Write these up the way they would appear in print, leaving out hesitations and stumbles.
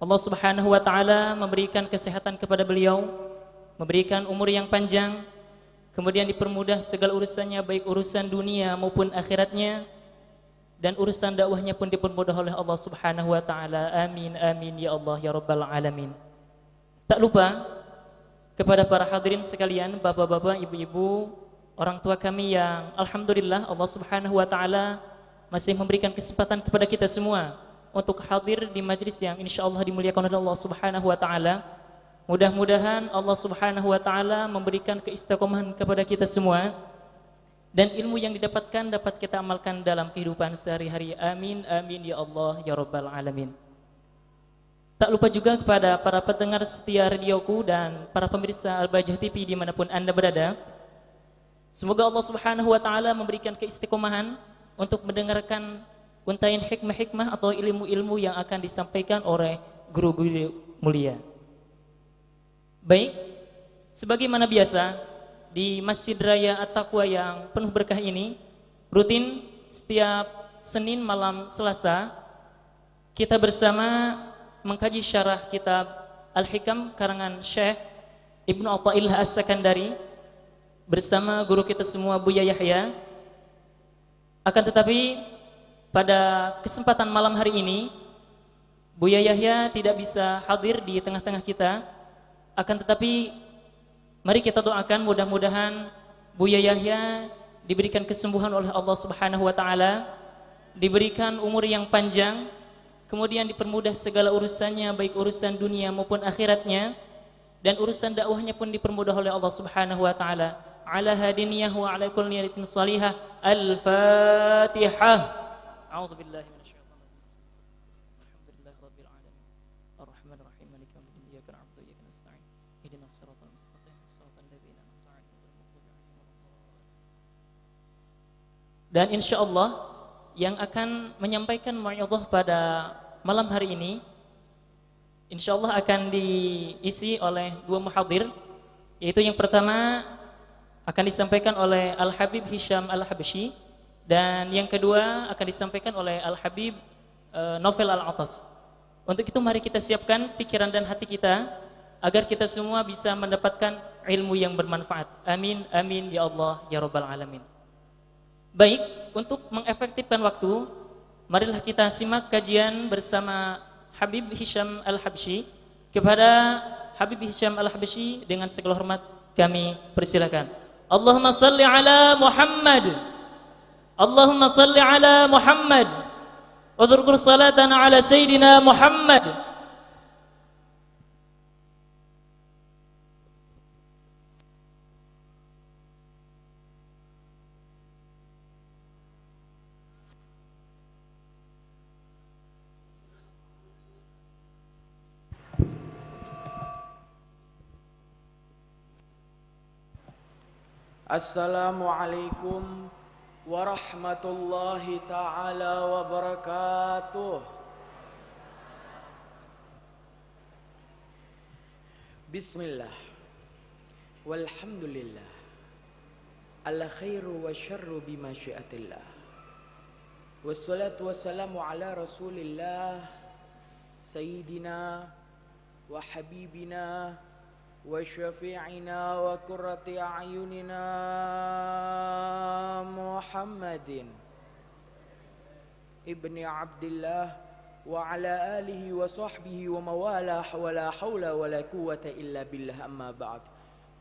Allah Subhanahu wa taala memberikan kesehatan kepada beliau, memberikan umur yang panjang, kemudian dipermudah segala urusannya, baik urusan dunia maupun akhiratnya, dan urusan dakwahnya pun dipermudah oleh Allah Subhanahu wa taala. Amin amin ya Allah ya rabbal alamin. Tak lupa kepada para hadirin sekalian, bapak-bapak, ibu-ibu, orang tua kami yang alhamdulillah Allah Subhanahu wa taala masih memberikan kesempatan kepada kita semua untuk hadir di majlis yang insyaallah dimuliakan oleh Allah Subhanahu wa taala. Mudah-mudahan Allah Subhanahu wa taala memberikan keistiqomahan kepada kita semua dan ilmu yang didapatkan dapat kita amalkan dalam kehidupan sehari-hari. Amin amin ya Allah ya rabbal alamin. Tak lupa juga kepada para pendengar setia radioku dan para pemirsa Al-Bahjah TV dimanapun Anda berada. Semoga Allah Subhanahu wa taala memberikan keistiqomahan untuk mendengarkan untaian hikmah-hikmah atau ilmu-ilmu yang akan disampaikan oleh guru-guru mulia. Baik, sebagaimana biasa di Masjid Raya At-Taqwa yang penuh berkah ini, rutin setiap Senin malam Selasa kita bersama mengkaji syarah kitab Al-Hikam karangan Syekh Ibnu Athaillah As-Sakandari bersama guru kita semua Buya Yahya. Akan tetapi pada kesempatan malam hari ini Buya Yahya tidak bisa hadir di tengah-tengah kita. Akan tetapi mari kita doakan mudah-mudahan Buya Yahya diberikan kesembuhan oleh Allah Subhanahu wa taala, diberikan umur yang panjang, kemudian dipermudah segala urusannya baik urusan dunia maupun akhiratnya, dan urusan dakwahnya pun dipermudah oleh Allah Subhanahu wa taala. Ala hadiniyah wa ala kulli niyatin salihah. Al-Fatihah. أعوذ بالله من الشيطان الرجيم. الحمد لله رب العالمين الرحمن الرحيم مالك يوم الدين إياك نعبد وإياك نستعين اهدنا الصراط المستقيم صراط الذين أنعمت عليهم غير المغضوب عليهم ولا الضالين. Dan insyaallah yang akan menyampaikan mau'izah pada malam hari ini insyaallah akan diisi oleh dua muhadir, yaitu yang pertama akan disampaikan oleh Al-Habib Hisham Al-Habsyi dan yang kedua akan disampaikan oleh Al-Habib Novel Al-Atas. Untuk itu mari kita siapkan pikiran dan hati kita agar kita semua bisa mendapatkan ilmu yang bermanfaat. Amin amin ya Allah ya rabbal alamin. Baik, untuk mengefektifkan waktu, marilah kita simak kajian bersama Habib Hisham Al-Habsyi. Kepada Habib Hisham Al-Habsyi dengan segala hormat kami persilakan. Allahumma salli ala Muhammad. Allahumma salli ala Muhammad wa dzkur salatana ala Sayyidina Muhammad. Assalamualaikum warahmatullahi ta'ala wabarakatuh. Bismillah walhamdulillah ala khairu wa syarru bima syiatillah. Wassalatu wassalamu ala rasulillah sayyidina wa habibina wa syafi'ina wa qurrati a'yunina Muhammadin ibni Abdillah wa ala alihi wa sahbihi wa mawalah wa la hawla wa la quwwata illa billah, amma ba'd.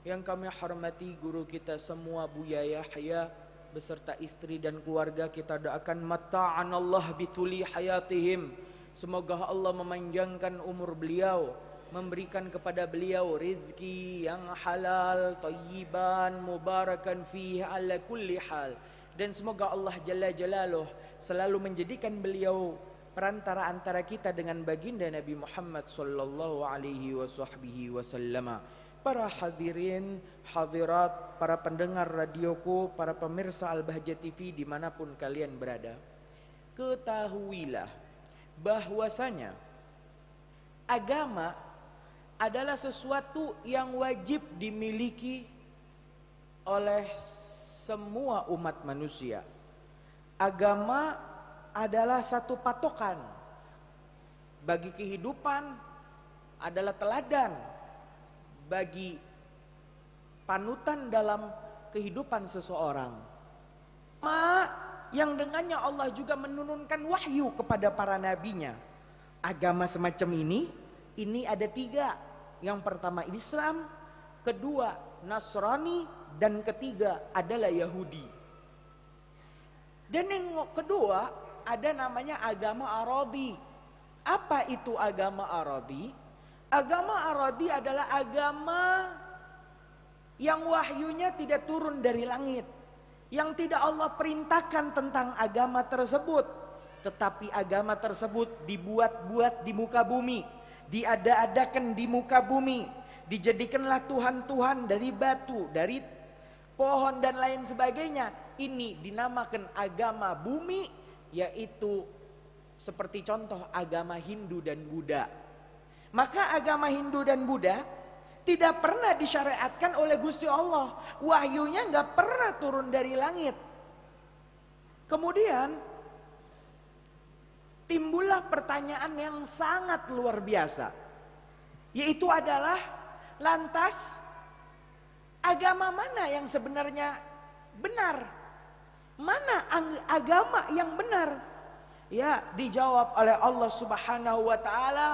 Yang kami hormati guru kita semua Buya Yahya beserta istri dan keluarga, kita doakan mata'an Allah bituli hayatihim. Semoga Allah memanjangkan umur beliau, memberikan kepada beliau rezeki yang halal, thayyiban, mubarakan fihi ala kulli hal. Dan semoga Allah Jalla Jalaluh selalu menjadikan beliau perantara antara kita dengan baginda Nabi Muhammad sallallahu alaihi wasallam. Para hadirin, hadirat, para pendengar radioku, para pemirsa Al-Bahjah TV dimanapun kalian berada, ketahuilah bahwasanya agama adalah sesuatu yang wajib dimiliki oleh semua umat manusia. Agama adalah satu patokan bagi kehidupan adalah teladan bagi panutan dalam kehidupan seseorang. Yang dengannya Allah juga menurunkan wahyu kepada para nabinya. Agama semacam ini ada 3. Yang pertama Islam, kedua Nasrani, dan ketiga adalah Yahudi. Dan yang kedua ada namanya agama Aradi. Apa itu agama Aradi? Agama Aradi adalah agama yang wahyunya tidak turun dari langit, yang tidak Allah perintahkan tentang agama tersebut, tetapi agama tersebut dibuat-buat di muka bumi, diada-adakan di muka bumi, dijadikanlah Tuhan-Tuhan dari batu, dari pohon dan lain sebagainya. Ini dinamakan agama bumi, yaitu seperti contoh agama Hindu dan Buddha. Maka agama Hindu dan Buddha tidak pernah disyariatkan oleh Gusti Allah. Wahyunya nggak pernah turun dari langit. Kemudian timbullah pertanyaan yang sangat luar biasa, yaitu adalah lantas agama mana yang sebenarnya benar? Mana agama yang benar? Ya, dijawab oleh Allah Subhanahu wa taala.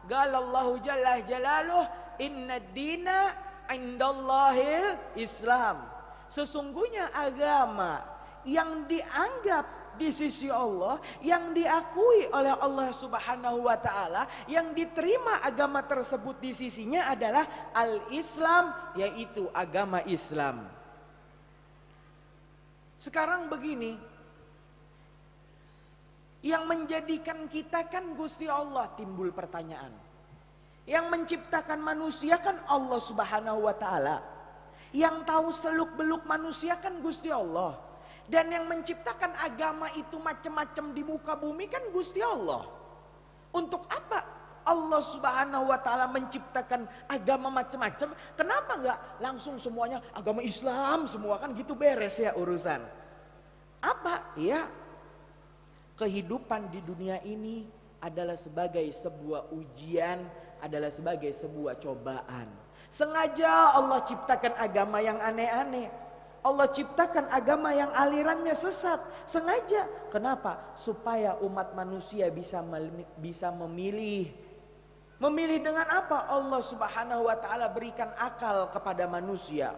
Galallahu jalla jalaluh, inna dina indallahil Islam. Sesungguhnya agama yang dianggap di sisi Allah, yang diakui oleh Allah Subhanahu wa taala, yang diterima agama tersebut di sisinya adalah al-Islam, yaitu agama Islam. Sekarang begini, yang menjadikan kita kan Gusti Allah, timbul pertanyaan. Yang menciptakan manusia kan Allah Subhanahu wa taala. Yang tahu seluk-beluk manusia kan Gusti Allah. Dan yang menciptakan agama itu macam-macam di muka bumi kan Gusti Allah. Untuk apa Allah Subhanahu wa taala menciptakan agama macam-macam? Kenapa enggak langsung semuanya agama Islam semua, kan gitu beres ya urusan. Apa? Ya, kehidupan di dunia ini adalah sebagai sebuah ujian, adalah sebagai sebuah cobaan. Sengaja Allah ciptakan agama yang aneh-aneh. Allah ciptakan agama yang alirannya sesat. Sengaja. Kenapa? Supaya umat manusia bisa memilih. Memilih dengan apa? Allah Subhanahu wa taala berikan akal kepada manusia.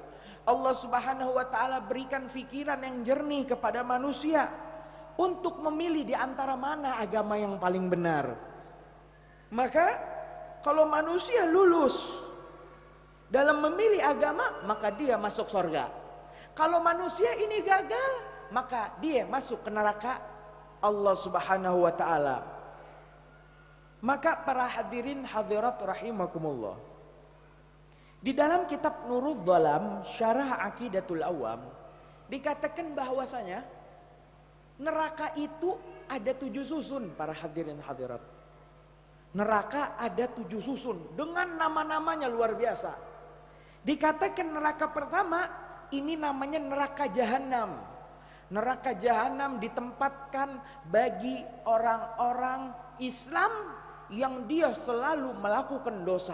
Allah Subhanahu wa taala berikan pikiran yang jernih kepada manusia untuk memilih di antara mana agama yang paling benar. Maka kalau manusia lulus dalam memilih agama, maka dia masuk surga. Kalau manusia ini gagal, maka dia masuk ke neraka Allah Subhanahu wa taala. Maka para hadirin hadirat rahimakumullah, di dalam kitab Nurul Dhalam Syarah Aqidatul Awam dikatakan bahwasanya neraka itu ada 7 susun, para hadirin hadirat. Neraka ada 7 susun dengan nama-namanya luar biasa. Dikatakan neraka pertama ini namanya neraka jahanam. Neraka jahanam ditempatkan bagi orang-orang Islam yang dia selalu melakukan dosa.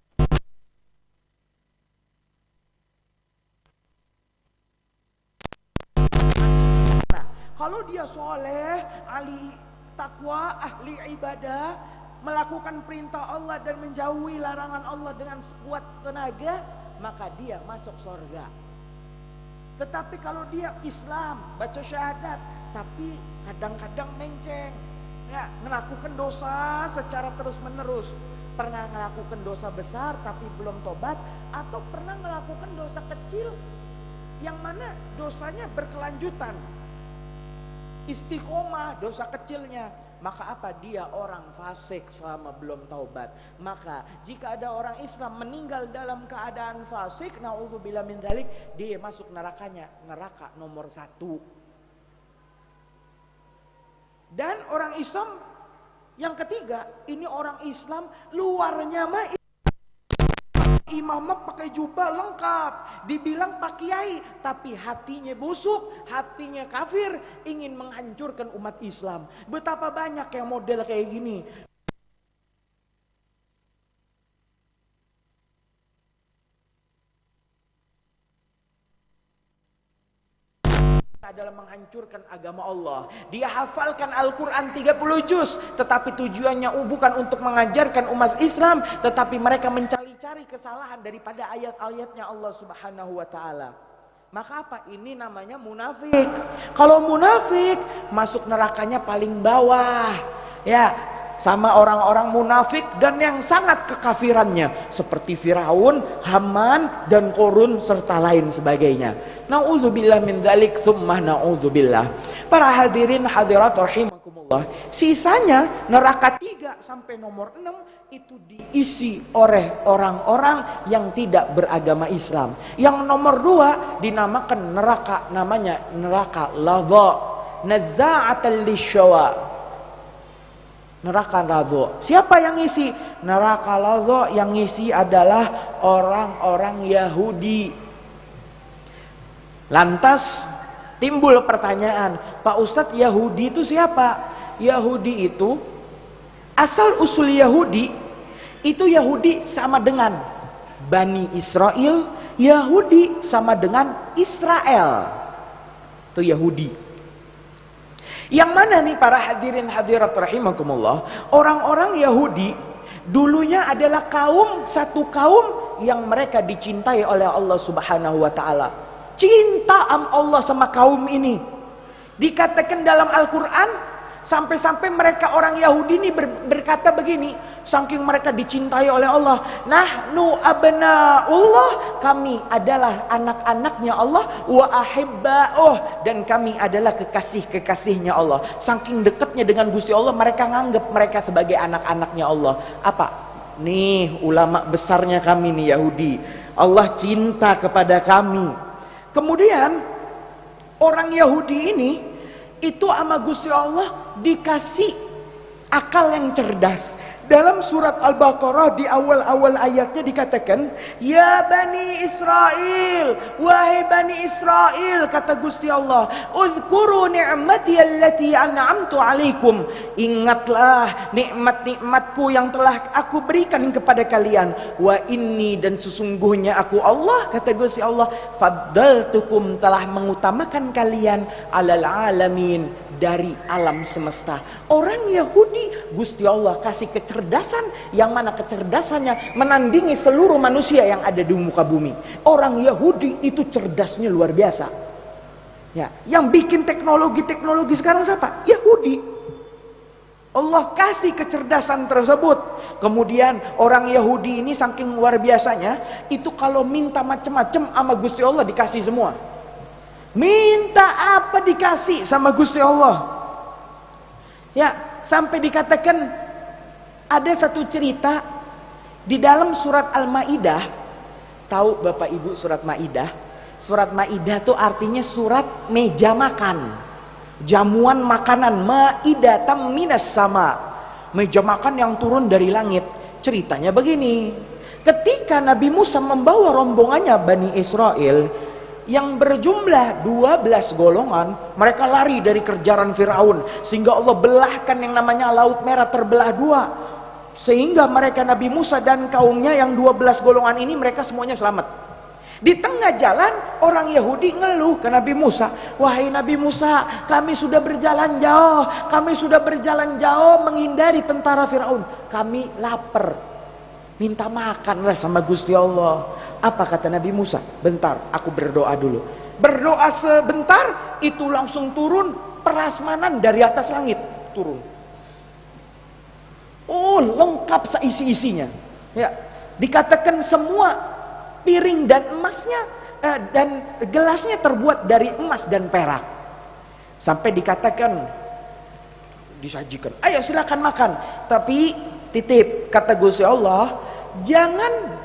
Nah, kalau dia soleh, ahli takwa, ahli ibadah, melakukan perintah Allah dan menjauhi larangan Allah dengan sekuat tenaga, maka dia masuk surga. Tetapi kalau dia Islam, baca syahadat, tapi kadang-kadang menceng, ya, melakukan dosa secara terus-menerus, pernah melakukan dosa besar tapi belum tobat, atau pernah melakukan dosa kecil yang mana dosanya berkelanjutan, istiqomah dosa kecilnya, maka apa? Dia orang fasik selama belum taubat. Maka jika ada orang Islam meninggal dalam keadaan fasik, naudzubillah min dzalik, dia masuk nerakanya, neraka nomor 1. Dan orang Islam yang ketiga, ini orang Islam luarnya mah imamnya pakai jubah lengkap, dibilang pak kiai, tapi hatinya busuk, hatinya kafir, ingin menghancurkan umat Islam. Betapa banyak yang model kayak gini. adalah menghancurkan agama Allah. Dia hafalkan Al-Quran 30 juz, tetapi tujuannya bukan untuk mengajarkan umat Islam, tetapi mereka mencari-cari kesalahan daripada ayat-ayatnya Allah Subhanahu wa ta'ala. Maka apa? Ini namanya munafik. Kalau munafik, masuk nerakanya paling bawah. Ya, sama orang-orang munafik dan yang sangat kekafirannya, seperti Firaun, Haman, dan Qorun serta lain sebagainya. Na'udzubillah min dzalik, tsumma na'udzubillah. Para hadirin hadirat rahimakumullah, sisanya neraka 3 sampai nomor 6 itu diisi oleh orang-orang yang tidak beragama Islam. Yang nomor 2 dinamakan neraka, namanya neraka ladha, nazza'atan lisyawa. Neraka ladha. Siapa yang ngisi? Neraka ladha yang ngisi adalah orang-orang Yahudi. Lantas timbul pertanyaan, Pak Ustadz, Yahudi itu siapa? Yahudi itu, asal usul Yahudi itu Yahudi sama dengan Bani Israel, Yahudi sama dengan Israel. Itu Yahudi. Yang mana nih para hadirin hadirat rahimakumullah, orang-orang Yahudi dulunya adalah satu kaum yang mereka dicintai oleh Allah Subhanahu wa ta'ala. Cinta Allah sama kaum ini. Dikatakan dalam Al-Quran, sampai-sampai mereka orang Yahudi ini berkata begini, saking mereka dicintai oleh Allah, nahnu abna'ullah, kami adalah anak-anaknya Allah, wa ahibba'uh, dan kami adalah kekasih-kekasihnya Allah. Saking dekatnya dengan Gusti Allah, mereka nganggap mereka sebagai anak-anaknya Allah. Apa? Nih ulama besarnya kami nih Yahudi, Allah cinta kepada kami. Kemudian orang Yahudi ini itu sama Gusti Allah dikasih akal yang cerdas. Dalam surat Al-Baqarah di awal-awal ayatnya dikatakan, ya Bani Israel, wahai Bani Israel, kata Gusti Allah, uzkuru ni'mati allati an'amtu alaikum, ingatlah nikmat-nikmatku yang telah aku berikan kepada kalian. Wa inni, dan sesungguhnya aku Allah, kata Gusti Allah, faddaltukum, telah mengutamakan kalian alal alamin, dari alam semesta. Orang Yahudi Gusti Allah kasih kecerdasan, yang mana kecerdasannya menandingi seluruh manusia yang ada di muka bumi. Orang Yahudi itu cerdasnya luar biasa. Ya, yang bikin teknologi sekarang siapa? Yahudi. Allah kasih kecerdasan tersebut. Kemudian orang Yahudi ini saking luar biasanya, itu kalau minta macam-macam sama Gusti Allah dikasih semua. Minta apa dikasih sama Gusti Allah. Ya, sampai dikatakan ada satu cerita di dalam surat Al-Maidah. Tahu Bapak Ibu surat Maidah? Surat Maidah itu artinya surat meja makan, jamuan makanan, maidatam minas sama, meja makan yang turun dari langit. Ceritanya begini, ketika Nabi Musa membawa rombongannya Bani Israel yang berjumlah 12 golongan, mereka lari dari kejaran Firaun, sehingga Allah belahkan yang namanya Laut Merah terbelah dua, sehingga mereka Nabi Musa dan kaumnya yang 12 golongan ini mereka semuanya selamat. Di tengah jalan orang Yahudi ngeluh ke Nabi Musa, wahai Nabi Musa, kami sudah berjalan jauh menghindari tentara Firaun, kami lapar, minta makanlah sama Gusti Allah. Apa kata Nabi Musa? Bentar, aku berdoa dulu. Berdoa sebentar, itu langsung turun prasmanan dari atas langit, turun. Oh, lengkap seisi-isinya. Ya, dikatakan semua piring dan emasnya dan gelasnya terbuat dari emas dan perak. Sampai dikatakan, disajikan, ayo silakan makan. Tapi titip, kata Gusti Allah, jangan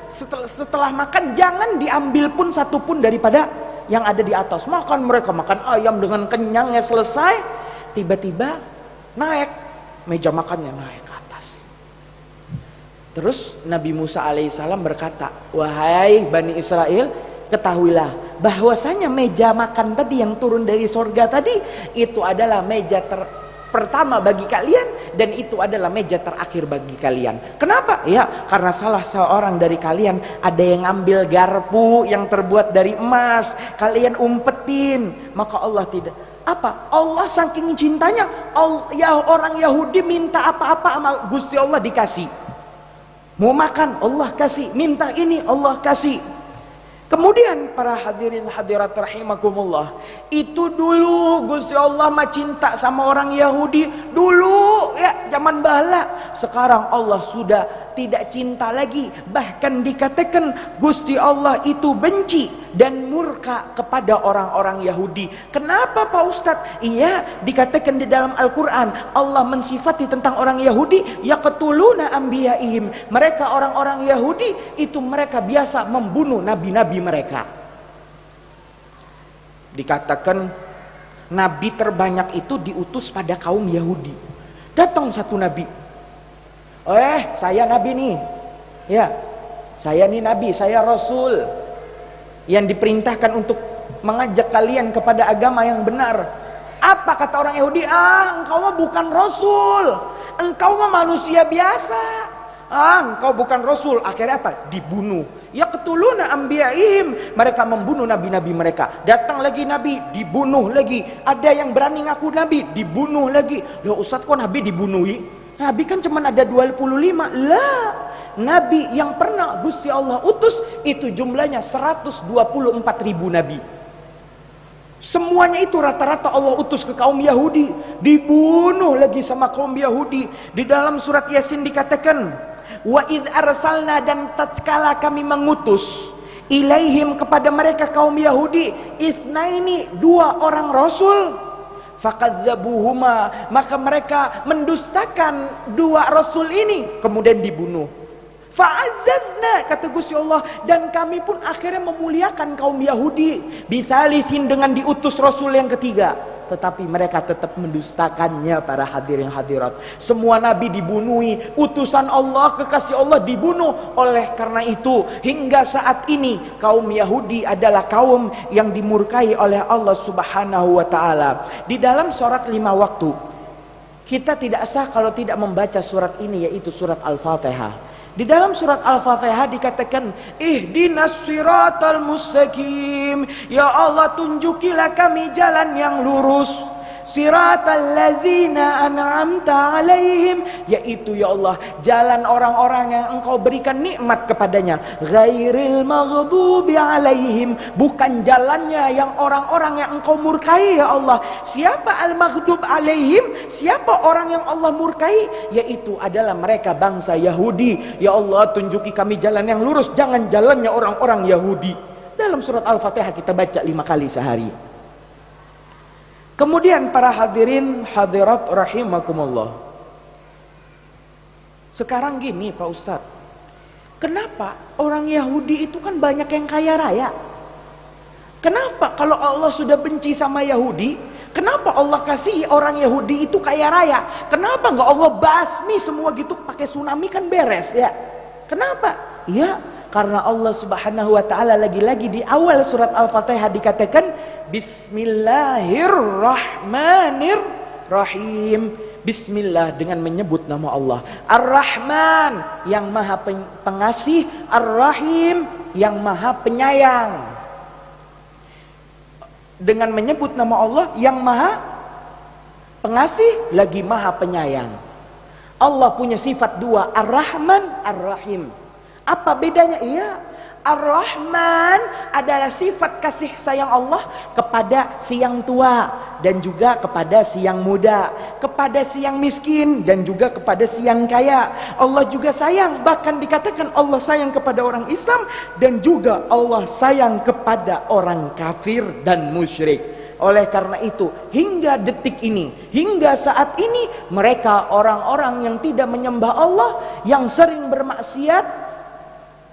setelah makan jangan diambil pun satu pun daripada yang ada di atas. Mereka makan ayam dengan kenyangnya selesai, tiba-tiba naik meja makannya, naik ke atas. Terus Nabi Musa alaihissalam berkata, wahai Bani Israel, ketahuilah bahwasanya meja makan tadi yang turun dari sorga tadi itu adalah meja pertama bagi kalian, dan itu adalah meja terakhir bagi kalian. Kenapa? Ya, karena salah seorang dari kalian ada yang ngambil garpu yang terbuat dari emas, kalian umpetin, maka Allah tidak. Apa? Allah saking cintanya, orang Yahudi minta apa-apa sama Gusti Allah dikasih. Mau makan, Allah kasih. Minta ini, Allah kasih. Kemudian para hadirin hadirat rahimakumullah, itu dulu Gusti Allah mah cinta sama orang Yahudi dulu ya, zaman bala. Sekarang Allah sudah tidak cinta lagi, bahkan dikatakan Gusti Allah itu benci dan murka kepada orang-orang Yahudi. Kenapa Pak Ustadz? Iya, dikatakan di dalam Al-Quran Allah mensifati tentang orang Yahudi, yaqtuluna anbiyaihim. Mereka orang-orang Yahudi itu mereka biasa membunuh nabi-nabi mereka. Dikatakan nabi terbanyak itu diutus pada kaum Yahudi. Datang satu nabi, saya nabi nih, ya, saya nih nabi, saya rasul yang diperintahkan untuk mengajak kalian kepada agama yang benar. Apa kata orang Yahudi? Engkau mah bukan rasul, engkau mah manusia biasa. Engkau bukan rasul. Akhirnya apa? Dibunuh. Yaqtuluna anbiyaihim. Mereka membunuh nabi-nabi mereka. Datang lagi nabi, dibunuh lagi. Ada yang berani ngaku nabi, dibunuh lagi. Loh Ustadz, kok nabi dibunuhi? Nabi kan cuma ada 25. Lah, nabi yang pernah Gusti Allah utus itu jumlahnya 124.000 nabi. Semuanya itu rata-rata Allah utus ke kaum Yahudi, dibunuh lagi sama kaum Yahudi. Di dalam surat Yasin dikatakan, wa idh arsalna, dan tatkala kami mengutus, ilaihim kepada mereka kaum Yahudi, itsnaini, 2 orang rasul, fakadzabuhuma, maka mereka mendustakan 2 rasul ini, kemudian dibunuh. Fa'azzazna, kata Gusti Allah, dan kami pun akhirnya memuliakan kaum Yahudi bitsalitsin, dengan diutus rasul yang ketiga. Tetapi mereka tetap mendustakannya. Para hadirin hadirat, semua nabi dibunuhi, utusan Allah, kekasih Allah dibunuh. Oleh karena itu hingga saat ini kaum Yahudi adalah kaum yang dimurkai oleh Allah Subhanahu wa taala. Di dalam surat 5 waktu, kita tidak sah kalau tidak membaca surat ini, yaitu surat Al-Fatihah. Di dalam surat Al-Fatihah dikatakan, ihdinas siratal mustaqim, ya Allah tunjukilah kami jalan yang lurus, siratal ladzina an'amta alaihim, yaitu ya Allah jalan orang-orang yang engkau berikan nikmat kepadanya, ghairil maghdubi alaihim, bukan jalannya yang orang-orang yang engkau murkai ya Allah. Siapa al-maghdub alaihim? Siapa orang yang Allah murkai? Yaitu adalah mereka bangsa Yahudi. Ya Allah tunjuki kami jalan yang lurus, jangan jalannya orang-orang Yahudi. Dalam surat Al-Fatihah kita baca 5 kali sehari. Kemudian para hadirin hadirat rahimakumullah, sekarang gini Pak Ustadz, kenapa orang Yahudi itu kan banyak yang kaya raya? Kenapa kalau Allah sudah benci sama Yahudi, kenapa Allah kasih orang Yahudi itu kaya raya? Kenapa nggak Allah basmi semua gitu, pakai tsunami kan beres ya? Kenapa? Ya, karena Allah Subhanahu wa taala lagi-lagi di awal surat Al-Fatihah dikatakan Bismillahirrahmanirrahim. Bismillah, dengan menyebut nama Allah. Ar-Rahman, yang maha pengasih, Ar-Rahim, yang maha penyayang. Dengan menyebut nama Allah yang maha pengasih lagi maha penyayang. Allah punya sifat 2, Ar-Rahman, Ar-Rahim. Apa bedanya? Iya, Ar-Rahman adalah sifat kasih sayang Allah kepada si yang tua dan juga kepada si yang muda, kepada si yang miskin dan juga kepada si yang kaya. Allah juga sayang, bahkan dikatakan Allah sayang kepada orang Islam dan juga Allah sayang kepada orang kafir dan musyrik. Oleh karena itu hingga detik ini, hingga saat ini, mereka orang-orang yang tidak menyembah Allah, yang sering bermaksiat,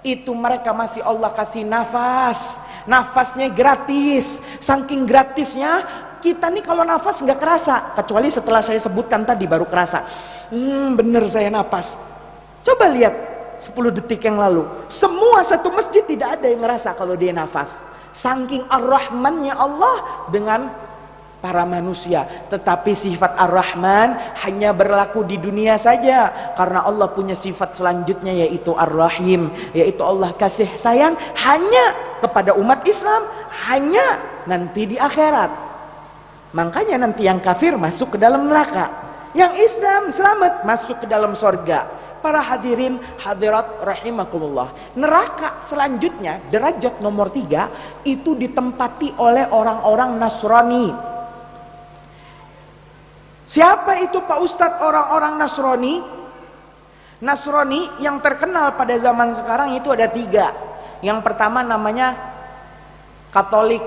itu mereka masih Allah kasih nafas. Nafasnya gratis. Saking gratisnya, kita nih kalau nafas nggak kerasa, kecuali setelah saya sebutkan tadi baru kerasa. Bener saya nafas. Coba lihat 10 detik yang lalu, semua satu masjid tidak ada yang ngerasa kalau dia nafas. Saking ar-Rahmannya Allah dengan para manusia. Tetapi sifat Ar-Rahman hanya berlaku di dunia saja, karena Allah punya sifat selanjutnya yaitu Ar-Rahim, yaitu Allah kasih sayang hanya kepada umat Islam, hanya nanti di akhirat. Makanya nanti yang kafir masuk ke dalam neraka, yang Islam selamat masuk ke dalam sorga. Para hadirin hadirat rahimakumullah, neraka selanjutnya derajat nomor 3 itu ditempati oleh orang-orang Nasrani. Siapa itu Pak Ustadz orang-orang Nasrani? Nasrani yang terkenal pada zaman sekarang itu ada 3. Yang pertama namanya Katolik,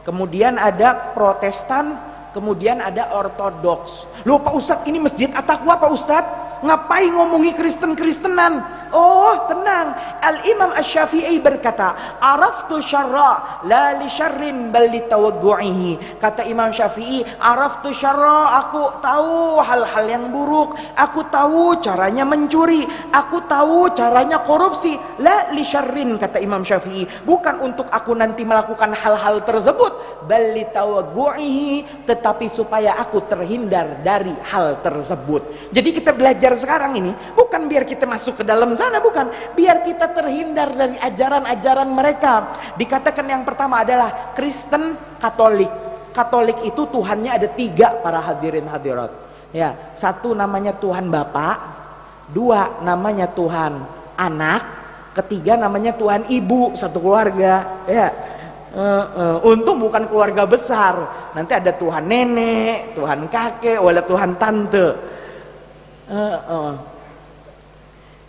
kemudian ada Protestan, kemudian ada Ortodoks. Loh Pak Ustadz, ini Masjid At-Taqwa Pak Ustadz, ngapain ngomongi Kristen-Kristenan? Oh tenang, Al-Imam Asy-Syafi'i berkata, araftu syarra la li syarrin bal li tawaggu'ihi. Kata Imam Syafi'i, araftu syarra, aku tahu hal-hal yang buruk, aku tahu caranya mencuri, aku tahu caranya korupsi. La li syarrin, kata Imam Syafi'i, bukan untuk aku nanti melakukan hal-hal tersebut, bal li tawaggu'ihi, tetapi supaya aku terhindar dari hal tersebut. Jadi kita belajar sekarang ini bukan biar kita masuk ke dalam sana, bukan, biar kita terhindar dari ajaran-ajaran mereka. Dikatakan yang pertama adalah Kristen Katolik. Katolik itu Tuhannya ada 3 para hadirin hadirat. Ya, 1 namanya Tuhan Bapa, 2 namanya Tuhan Anak, 3 namanya Tuhan Ibu, satu keluarga. Ya, untung bukan keluarga besar. Nanti ada Tuhan nenek, Tuhan kakek, wala Tuhan tante.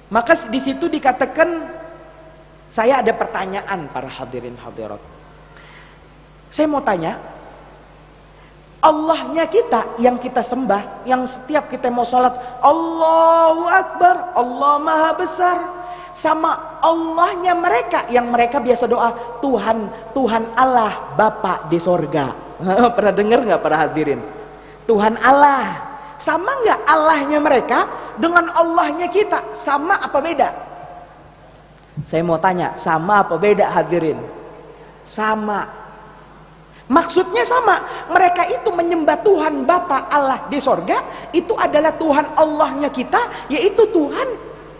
Maka di situ dikatakan, saya ada pertanyaan para hadirin hadirat. Saya mau tanya, Allahnya kita yang kita sembah, yang setiap kita mau sholat Allahu Akbar, Allah Maha Besar, sama Allahnya mereka yang mereka biasa doa Tuhan, Tuhan Allah Bapa di sorga. Pernah dengar nggak para hadirin? Tuhan Allah, sama nggak Allahnya mereka dengan Allahnya kita? Sama apa beda? Saya mau tanya, sama apa beda hadirin? Sama. Maksudnya sama. Mereka itu menyembah Tuhan Bapa Allah di sorga, itu adalah Tuhan Allahnya kita, yaitu Tuhan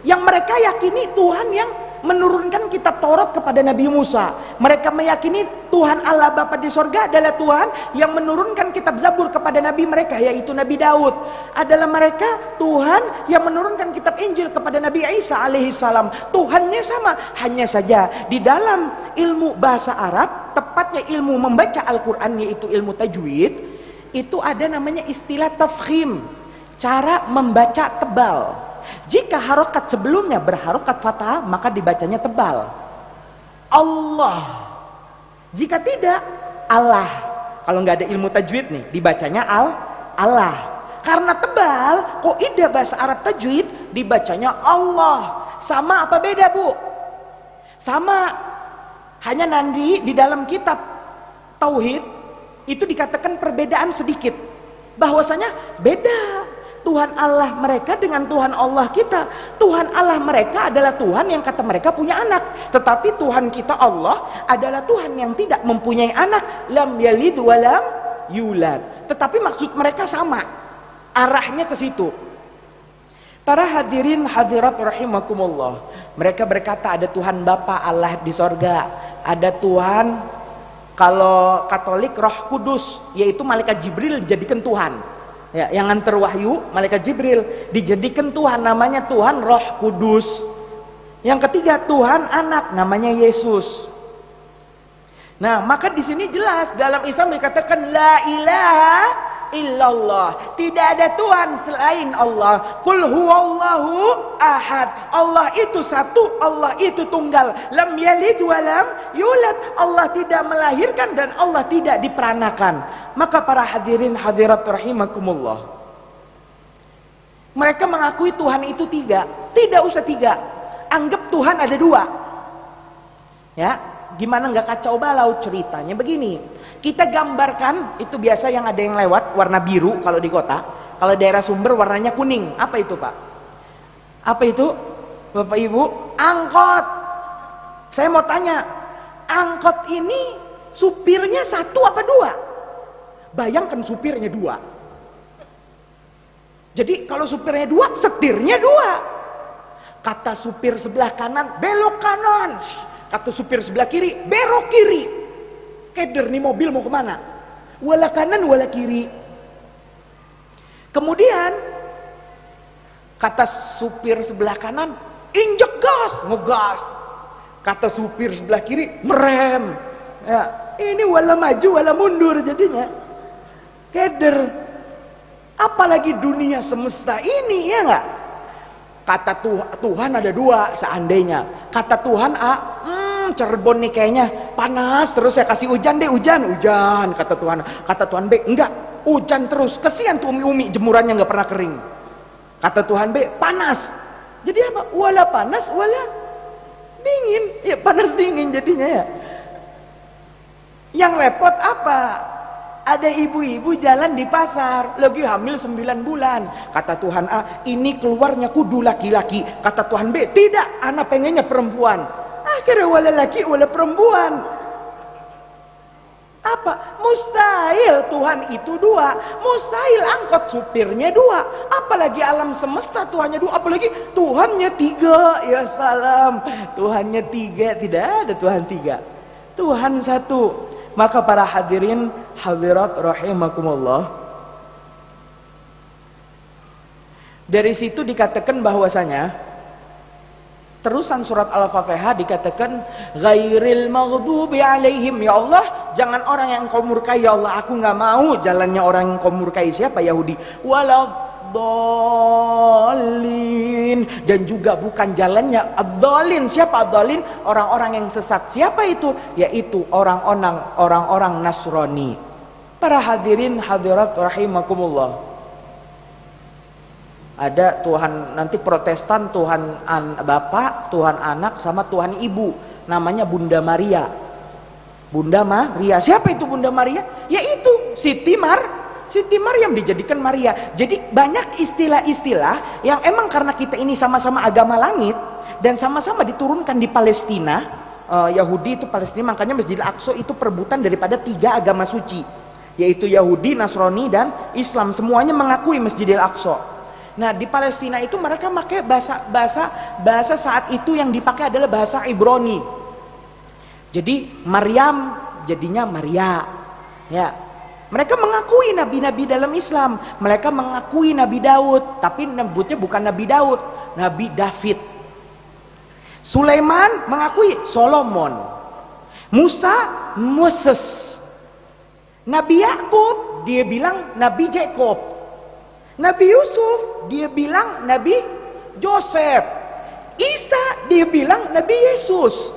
yang mereka yakini, Tuhan yang menurunkan kitab Taurat kepada Nabi Musa. Mereka meyakini Tuhan Allah Bapa di sorga adalah Tuhan yang menurunkan kitab Zabur kepada Nabi mereka, yaitu Nabi Daud. Adalah mereka Tuhan yang menurunkan kitab Injil kepada Nabi Isa alaihissalam. Tuhannya sama, hanya saja di dalam ilmu bahasa Arab, tepatnya ilmu membaca Al-Quran, yaitu ilmu tajwid, itu ada namanya istilah tafkhim, cara membaca tebal. Jika harokat sebelumnya berharokat fathah, maka dibacanya tebal, Allah. Jika tidak, Allah. Kalau nggak ada ilmu tajwid nih, dibacanya Allah. Karena tebal, kaidah bahasa Arab tajwid dibacanya Allah. Sama apa beda Bu? Sama. Hanya nanti di dalam kitab Tauhid itu dikatakan perbedaan sedikit, bahwasanya beda Tuhan Allah mereka dengan Tuhan Allah kita. Tuhan Allah mereka adalah Tuhan yang kata mereka punya anak, tetapi Tuhan kita Allah adalah Tuhan yang tidak mempunyai anak, lam yalid walam yulad. Tetapi maksud mereka sama, arahnya ke situ. Para hadirin hadirat rahimakumullah, mereka berkata ada Tuhan Bapa Allah di sorga, ada Tuhan, kalau Katolik Roh Kudus, yaitu malaikat Jibril dijadikan Tuhan. Ya, yang nganter wahyu malaikat Jibril dijadikan Tuhan, namanya Tuhan Roh Kudus. Yang ketiga Tuhan Anak, namanya Yesus. Nah, maka di sini jelas dalam Islam dikatakan la ilaha illallah, tidak ada Tuhan selain Allah. Qul huwallahu ahad, Allah itu satu, Allah itu tunggal, lam yalid walam yulad, Allah tidak melahirkan dan Allah tidak diperanakan. Maka para hadirin hadirat rahimakumullah, mereka mengakui Tuhan itu 3. Tidak usah 3, anggap Tuhan ada 2. Ya, gimana nggak kacau balau ceritanya begini. Kita gambarkan, itu biasa yang ada yang lewat warna biru kalau di kota, kalau daerah Sumber warnanya kuning. Apa itu Pak? Apa itu Bapak Ibu? Angkot. Saya mau tanya, angkot ini supirnya 1 apa 2? Bayangkan supirnya 2. Jadi kalau supirnya 2, setirnya 2. Kata supir sebelah kanan, belok kanan. Kata supir sebelah kiri, belok kiri. Keder nih mobil mau kemana? Wala kanan wala kiri. Kemudian kata supir sebelah kanan, injek gas, ngegas. Kata supir sebelah kiri, merem. Ya, ini wala maju wala mundur jadinya. Keder. Apalagi dunia semesta ini, ya enggak? Kata Tuhan ada 2 seandainya. Kata Tuhan A, Cirebon nih kayaknya panas terus, saya kasih hujan deh, hujan. Kata Tuhan. Kata Tuhan B, enggak, hujan terus. Kesian tuh umi-umi jemurannya nggak pernah kering. Kata Tuhan B, panas. Jadi apa? Wala panas, wala dingin. Ya panas dingin jadinya ya. Yang repot apa? Ada ibu-ibu jalan di pasar, lagi hamil 9 bulan. Kata Tuhan A, ini keluarnya kudu laki-laki. Kata Tuhan B, tidak, anak pengennya perempuan. Akhirnya wala laki, wala perempuan. Apa? Mustahil Tuhan itu 2. Mustahil angkot supirnya 2. Apalagi alam semesta Tuhannya 2. Apalagi Tuhannya 3. Ya salam, Tuhannya 3. Tidak ada Tuhan 3. Tuhan 1. Maka para hadirin hadirat rahimakumullah, dari situ dikatakan bahwasanya terusan surat Al-Fatihah dikatakan ghairil maghdubi alaihim, ya Allah jangan orang yang Engkau murkai, ya Allah aku nggak mau jalannya orang yang Engkau murkai. Siapa? Yahudi. Waladhdallin, dan juga bukan jalannya ad-dhalin. Siapa ad-dhalin? Orang-orang yang sesat. Siapa itu? Yaitu orang-orang Nasrani. Para hadirin hadirat rahimakumullah, ada Tuhan nanti Protestan, Tuhan Bapak, Tuhan Anak, sama Tuhan Ibu, namanya Bunda Maria. Bunda Maria. Siapa itu Bunda Maria? Yaitu Siti Maryam dijadikan Maria. Jadi banyak istilah-istilah yang emang karena kita ini sama-sama agama langit dan sama-sama diturunkan di Palestina. Yahudi itu Palestina, makanya Masjid Al-Aqsa itu perebutan daripada 3 agama suci, yaitu Yahudi, Nasrani, dan Islam. Semuanya mengakui Masjid Al-Aqsa. Nah di Palestina itu mereka pakai bahasa saat itu yang dipakai adalah bahasa Ibrani. Jadi Maryam jadinya Maria. Ya, mereka mengakui nabi-nabi dalam Islam. Mereka mengakui Nabi Daud, tapi nyebutnya bukan Nabi Daud, Nabi David. Sulaiman mengakui Solomon. Musa Moses. Nabi Yakub dia bilang Nabi Jacob. Nabi Yusuf dia bilang Nabi Joseph. Isa dia bilang Nabi Yesus.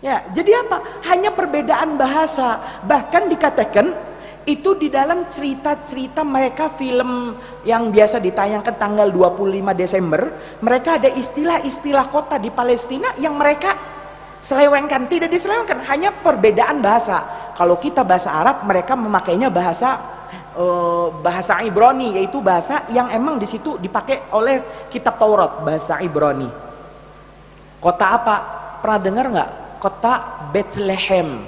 Ya, jadi apa? Hanya perbedaan bahasa. Bahkan dikatakan itu di dalam cerita-cerita mereka, film yang biasa ditayangkan tanggal 25 Desember, mereka ada istilah-istilah kota di Palestina yang mereka selewengkan. Tidak diselewengkan, hanya perbedaan bahasa. Kalau kita bahasa Arab, mereka memakainya bahasa Ibrani, yaitu bahasa yang emang di situ dipakai oleh kitab Taurat, bahasa Ibrani. Kota apa? Pernah dengar nggak? Kota Bethlehem.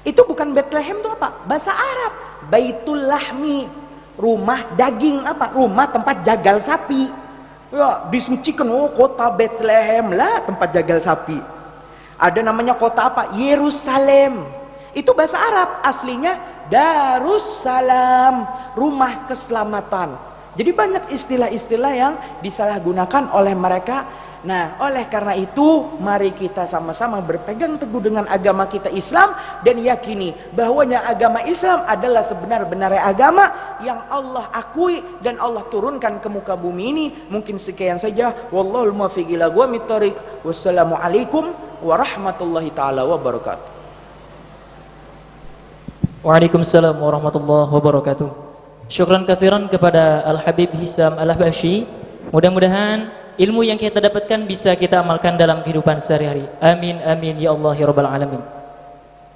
Itu bukan Bethlehem itu apa? Bahasa Arab. Baitul Lahmi, rumah daging apa? Rumah tempat jagal sapi. Ya, disucikan. Oh, kota Bethlehem lah tempat jagal sapi. Ada namanya kota apa? Yerusalem. Itu bahasa Arab. Aslinya Darussalam, rumah keselamatan. Jadi banyak istilah-istilah yang disalahgunakan oleh mereka. Nah, oleh karena itu mari kita sama-sama berpegang teguh dengan agama kita Islam dan yakini bahwanya agama Islam adalah sebenar-benarnya agama yang Allah akui dan Allah turunkan ke muka bumi ini. Mungkin sekian saja. Wallahul muwaffiq ila aqwamit thoriq. Wassalamualaikum warahmatullahi taala wabarakatuh. Waalaikumsalam warahmatullahi wabarakatuh. Syukran katsiran kepada Al-Habib Hisam Al-Ahbashi. Mudah-mudahan ilmu yang kita dapatkan bisa kita amalkan dalam kehidupan sehari-hari. Amin amin ya Allah ya rabbal alamin.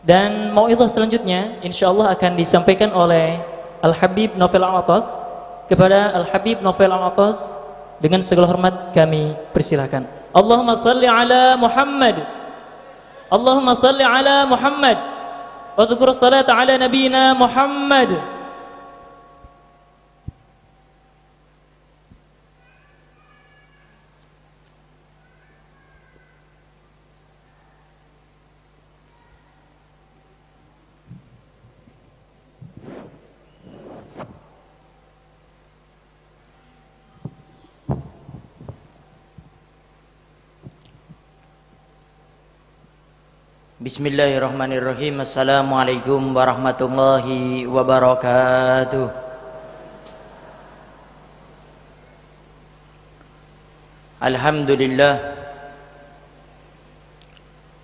Dan mau'izah selanjutnya insyaallah akan disampaikan oleh Al-Habib Novel Al-Atas. Kepada Al-Habib Novel Al-Atas dengan segala hormat kami persilahkan. Allahumma salli ala Muhammad. Allahumma salli ala Muhammad. واذكر الصلاة على نبينا محمد. Bismillahirrahmanirrahim. Assalamualaikum warahmatullahi wabarakatuh.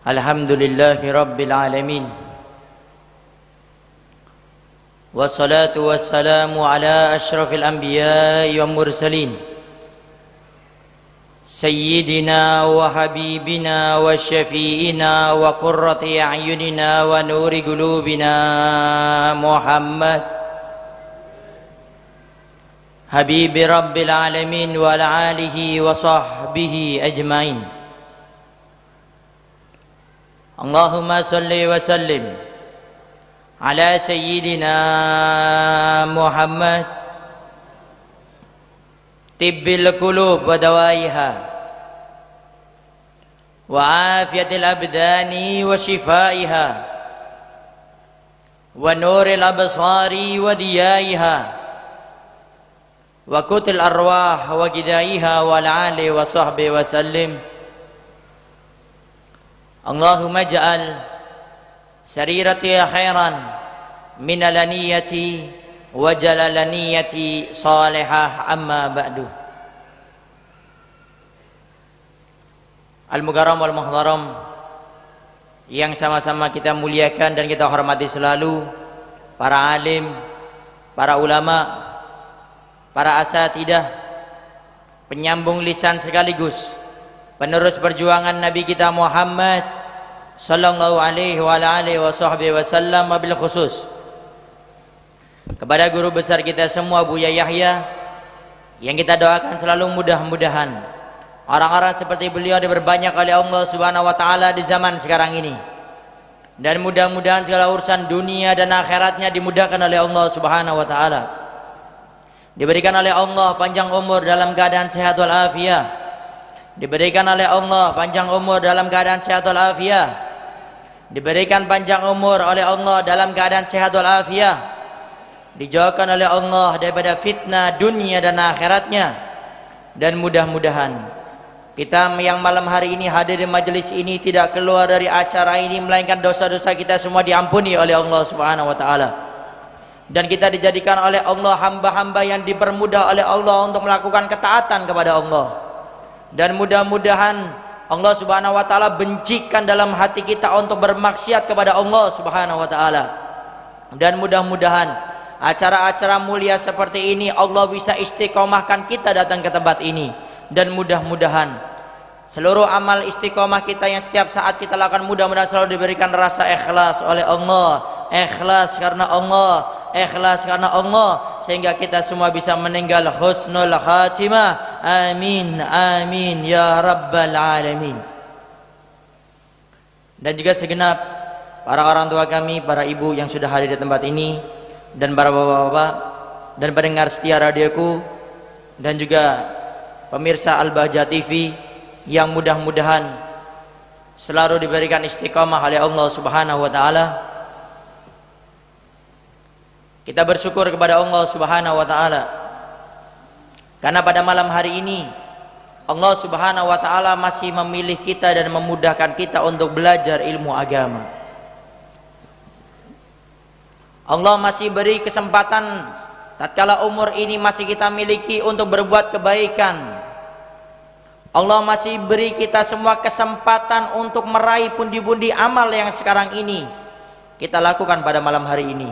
Alhamdulillahi rabbil alamin. Wassalatu wassalamu ala asyrafil anbiya'i wa mursalin, Sayyidina wa habibina wa syafi'ina wa qurrati a'yunina wa nuri qulubina Muhammad Habibi Rabbil Alamin wa ala alihi wa sahbihi ajmain. Allahumma salli wa sallim ala Sayyidina Muhammad tibbil qulub wa dawaiha wa afiyatil abdani wa shifaiha wa nuril absari wa diyaiha wa kutil arwah wa gidaiha wa ali wa sahbihi wa sallim. Allahumma ja'al sarirati khairan min alaniyati wa jalalaniyati salihah, amma ba'du. Al-Mukarram wal Muhtaram yang sama-sama kita muliakan dan kita hormati selalu, para alim, para ulama, para asatidah, penyambung lisan sekaligus penerus perjuangan Nabi kita Muhammad sallallahu alaihi wa alihi wasallam, wabil khusus kepada guru besar kita semua Buya Yahya, yang kita doakan selalu mudah-mudahan orang-orang seperti beliau diperbanyak oleh Allah Subhanahu wa taala di zaman sekarang ini, dan mudah-mudahan segala urusan dunia dan akhiratnya dimudahkan oleh Allah Subhanahu wa taala, diberikan oleh Allah panjang umur dalam keadaan sehat wal afiah, diberikan oleh Allah panjang umur dalam keadaan sehat wal afiah, diberikan panjang umur oleh Allah dalam keadaan sehat wal afiah, dijauhkan oleh Allah daripada fitnah dunia dan akhiratnya. Dan mudah-mudahan kita yang malam hari ini hadir di majelis ini tidak keluar dari acara ini melainkan dosa-dosa kita semua diampuni oleh Allah Subhanahu wa taala, dan kita dijadikan oleh Allah hamba-hamba yang dipermudah oleh Allah untuk melakukan ketaatan kepada Allah. Dan mudah-mudahan Allah Subhanahu wa taala bencikan dalam hati kita untuk bermaksiat kepada Allah Subhanahu wa taala. Dan mudah-mudahan acara-acara mulia seperti ini Allah bisa istiqomahkan kita datang ke tempat ini. Dan mudah-mudahan seluruh amal istiqomah kita yang setiap saat kita lakukan, mudah-mudahan selalu diberikan rasa ikhlas oleh Allah, ikhlas karena Allah, ikhlas karena Allah, sehingga kita semua bisa meninggal husnul khatimah. Amin amin ya rabbal alamin. Dan juga segenap para orang tua kami, para ibu yang sudah hadir di tempat ini, dan para bapak-bapak dan pendengar setia radioku, dan juga pemirsa Al-Bahjah TV yang mudah-mudahan selalu diberikan istiqamah oleh Allah Subhanahu wa taala. Kita bersyukur kepada Allah Subhanahu wa taala karena pada malam hari ini Allah Subhanahu wa taala masih memilih kita dan memudahkan kita untuk belajar ilmu agama. Allah masih beri kesempatan tatkala umur ini masih kita miliki untuk berbuat kebaikan. Allah masih beri kita semua kesempatan untuk meraih pundi-pundi amal yang sekarang ini kita lakukan pada malam hari ini.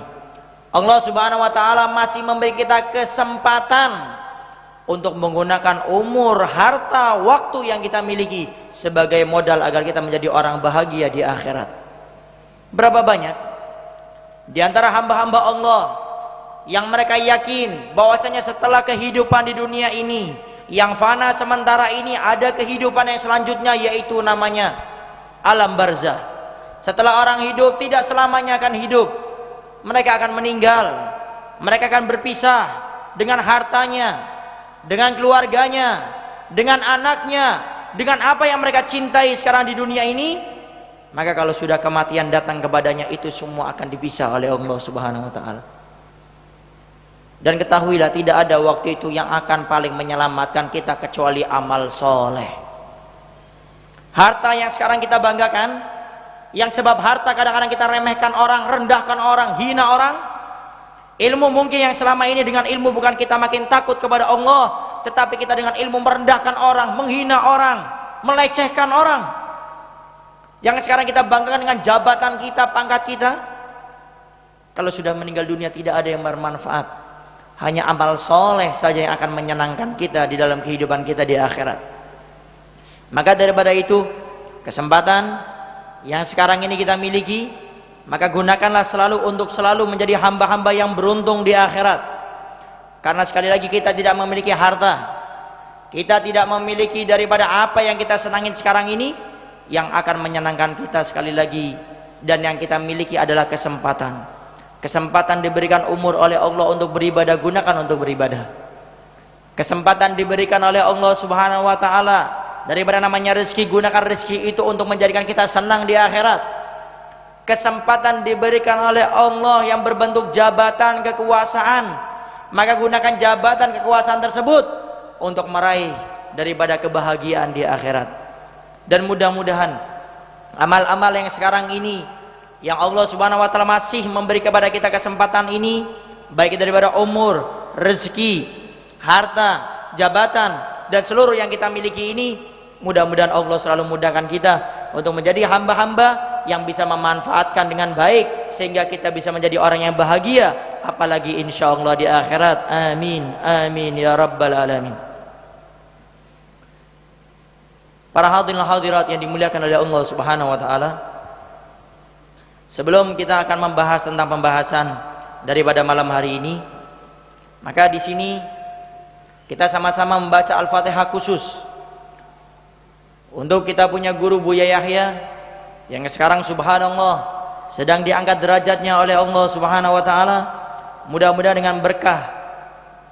Allah Subhanahu wa taala masih memberi kita kesempatan untuk menggunakan umur, harta, waktu yang kita miliki sebagai modal agar kita menjadi orang bahagia di akhirat. Berapa banyak di antara hamba-hamba Allah yang mereka yakin bahwasanya setelah kehidupan di dunia ini yang fana sementara ini ada kehidupan yang selanjutnya, yaitu namanya alam barzah. Setelah orang hidup, tidak selamanya akan hidup. Mereka akan meninggal. Mereka akan berpisah dengan hartanya, dengan keluarganya, dengan anaknya, dengan apa yang mereka cintai sekarang di dunia ini. Maka kalau sudah kematian datang kepadanya, itu semua akan dipisah oleh Allah Subhanahu wa taala. Dan ketahuilah, tidak ada waktu itu yang akan paling menyelamatkan kita kecuali amal soleh. Harta yang sekarang kita banggakan, yang sebab harta kadang-kadang kita remehkan orang, rendahkan orang, hina orang. Ilmu mungkin yang selama ini dengan ilmu bukan kita makin takut kepada Allah, tetapi kita dengan ilmu merendahkan orang, menghina orang, melecehkan orang. Yang sekarang kita banggakan dengan jabatan kita, pangkat kita. Kalau sudah meninggal dunia tidak ada yang bermanfaat. Hanya amal soleh saja yang akan menyenangkan kita di dalam kehidupan kita di akhirat. Maka daripada itu, kesempatan yang sekarang ini kita miliki, maka gunakanlah selalu untuk selalu menjadi hamba-hamba yang beruntung di akhirat. Karena sekali lagi kita tidak memiliki harta, kita tidak memiliki daripada apa yang kita senangin sekarang ini yang akan menyenangkan kita sekali lagi. Dan yang kita miliki adalah kesempatan. Kesempatan diberikan umur oleh Allah untuk beribadah, gunakan untuk beribadah. Kesempatan diberikan oleh Allah Subhanahu wa taala daripada namanya rezeki, gunakan rezeki itu untuk menjadikan kita senang di akhirat. Kesempatan diberikan oleh Allah yang berbentuk jabatan kekuasaan, maka gunakan jabatan kekuasaan tersebut untuk meraih daripada kebahagiaan di akhirat. Dan mudah-mudahan amal-amal yang sekarang ini yang Allah Subhanahu wa taala masih memberi kepada kita kesempatan ini, baik daripada umur, rezeki, harta, jabatan, dan seluruh yang kita miliki ini, mudah-mudahan Allah selalu mudahkan kita untuk menjadi hamba-hamba yang bisa memanfaatkan dengan baik sehingga kita bisa menjadi orang yang bahagia, apalagi insyaallah di akhirat. Amin amin ya rabbal alamin. Para hadirin hadirat yang dimuliakan oleh Allah Subhanahu wa taala, sebelum kita akan membahas tentang pembahasan daripada malam hari ini, maka di sini kita sama-sama membaca Al-Fatihah khusus untuk kita punya guru Buya Yahya yang sekarang subhanallah sedang diangkat derajatnya oleh Allah Subhanahu wa taala. Mudah-mudahan dengan berkah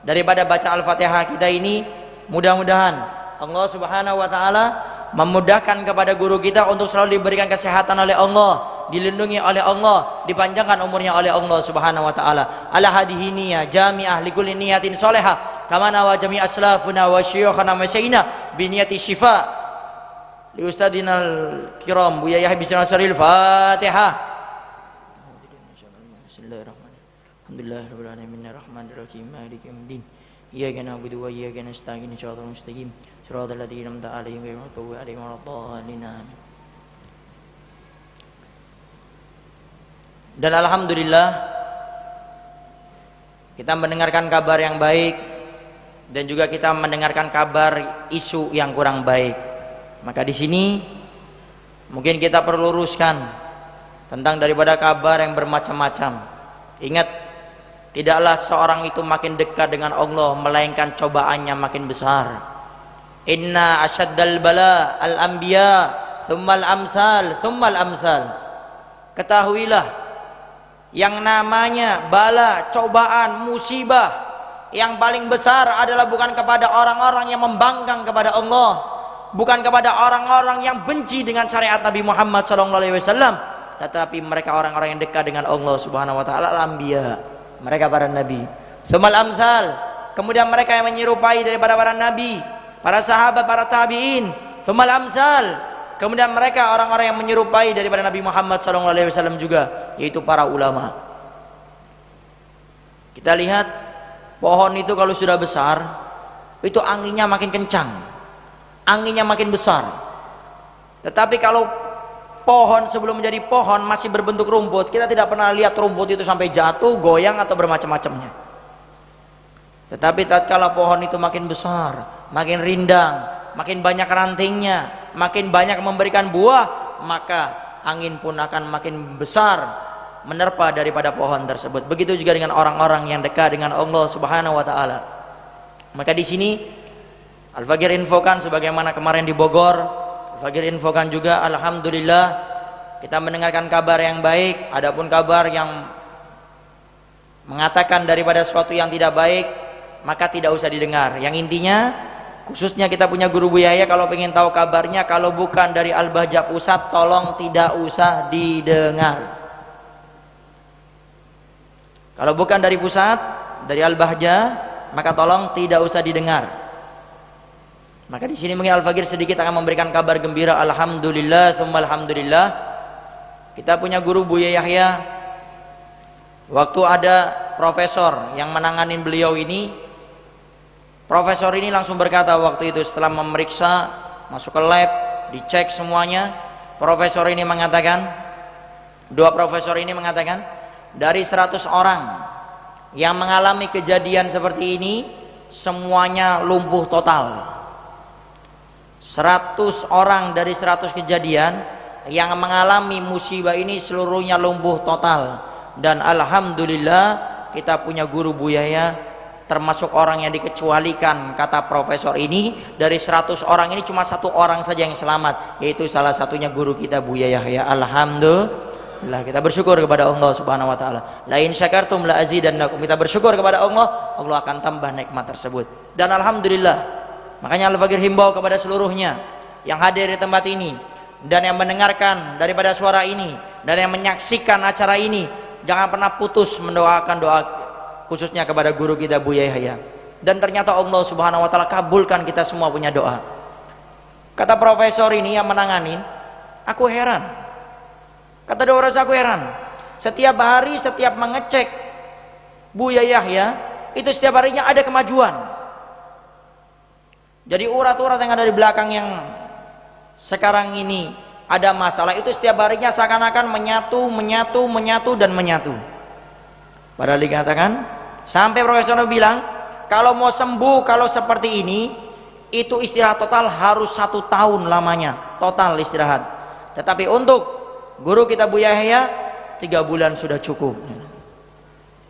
daripada baca Al-Fatihah kita ini, mudah-mudahan Allah Subhanahu wa taala memudahkan kepada guru kita untuk selalu diberikan kesehatan oleh Allah, dilindungi oleh Allah, dipanjangkan umurnya oleh Allah Subhanahu wa taala. Ala hadhihi niyah jami'ah likulli niyatin shalihah kama nawa jami' aslafuna wa syuyukhana masyayina bi niyati syifa li ustadinal kiram Buya Yahya bismillahirrahmanirrahim. Fatihah. Bismillahirrahmanirrahim. Alhamdulillahirabbil alamin arrahmanirrahim maliki yaumiddin. Iyyaka na'budu wa iyyaka nasta'in shiratal mustaqim shiratal ladzina an'amta 'alaihim ghairil maghdubi 'alaihim waladdallin. Dan alhamdulillah kita mendengarkan kabar yang baik dan juga kita mendengarkan kabar isu yang kurang baik. Maka di sini mungkin kita perlu luruskan tentang daripada kabar yang bermacam-macam. Ingat, tidaklah seorang itu makin dekat dengan Allah melainkan cobaannya makin besar. Inna asyaddal bala al-anbiya thummal amsal thummal amsal. Ketahuilah, yang namanya bala, cobaan, musibah yang paling besar adalah bukan kepada orang-orang yang membangkang kepada Allah, bukan kepada orang-orang yang benci dengan syariat Nabi Muhammad SAW, tetapi mereka orang-orang yang dekat dengan Allah Subhanahu wa taala, al-anbiya, mereka para nabi. Tsummal amsal, kemudian mereka yang menyerupai daripada para nabi, para sahabat, para tabi'in. Tsummal amsal, kemudian mereka orang-orang yang menyerupai daripada Nabi Muhammad SAW juga, yaitu para ulama. Kita lihat pohon itu kalau sudah besar, itu anginnya makin kencang, anginnya makin besar. Tetapi kalau pohon sebelum menjadi pohon masih berbentuk rumput, kita tidak pernah lihat rumput itu sampai jatuh, goyang atau bermacam-macamnya. Tetapi tatkala pohon itu makin besar, makin rindang, makin banyak rantingnya, makin banyak memberikan buah, maka angin pun akan makin besar menerpa daripada pohon tersebut. Begitu juga dengan orang-orang yang dekat dengan Allah Subhanahu wa taala. Maka di sini Al-Fagir infokan sebagaimana kemarin di Bogor, Al-Fagir infokan juga alhamdulillah kita mendengarkan kabar yang baik, adapun kabar yang mengatakan daripada sesuatu yang tidak baik, maka tidak usah didengar. Yang intinya, khususnya kita punya guru Buya Yahya, kalau pengen tahu kabarnya, kalau bukan dari Al-Bahjah Pusat, tolong tidak usah didengar. Kalau bukan dari pusat, dari Al-Bahjah, maka tolong tidak usah didengar. Maka di sini mungkin Al-Fakir sedikit akan memberikan kabar gembira. Alhamdulillah, tsumma alhamdulillah. Kita punya guru Buya Yahya. Waktu ada profesor yang menanganin beliau ini, profesor ini langsung berkata waktu itu setelah memeriksa, masuk ke lab, dicek semuanya, profesor ini mengatakan, dua profesor ini mengatakan, dari 100 orang yang mengalami kejadian seperti ini, semuanya lumpuh total. 100 orang dari 100 kejadian yang mengalami musibah ini seluruhnya lumpuh total. Dan alhamdulillah kita punya guru Buya Yahya termasuk orang yang dikecualikan, kata profesor ini, dari 100 orang ini cuma 1 orang saja yang selamat, yaitu salah satunya guru kita Buya Yahya. Alhamdulillah, kita bersyukur kepada Allah Subhanahu wa taala. La in syakartum la azidannakum. Kita bersyukur kepada Allah, Allah akan tambah nikmat tersebut. Dan alhamdulillah, makanya Al-Fakir himbau kepada seluruhnya yang hadir di tempat ini dan yang mendengarkan daripada suara ini dan yang menyaksikan acara ini, jangan pernah putus mendoakan doa khususnya kepada guru kita Buya Yahya. Dan ternyata Allah Subhanahu wa taala kabulkan kita semua punya doa. Kata profesor ini yang menanganin, aku heran. Kata profesor, aku heran. Setiap hari, setiap mengecek Buya Yahya, itu setiap harinya ada kemajuan. Jadi urat-urat yang ada di belakang yang sekarang ini ada masalah, itu setiap harinya seakan-akan menyatu dan menyatu. Padahal dikatakan, sampai profesor bilang, kalau mau sembuh, kalau seperti ini, itu istirahat total harus 1 tahun lamanya, total istirahat. Tetapi untuk guru kita Buya Yahya 3 bulan sudah cukup.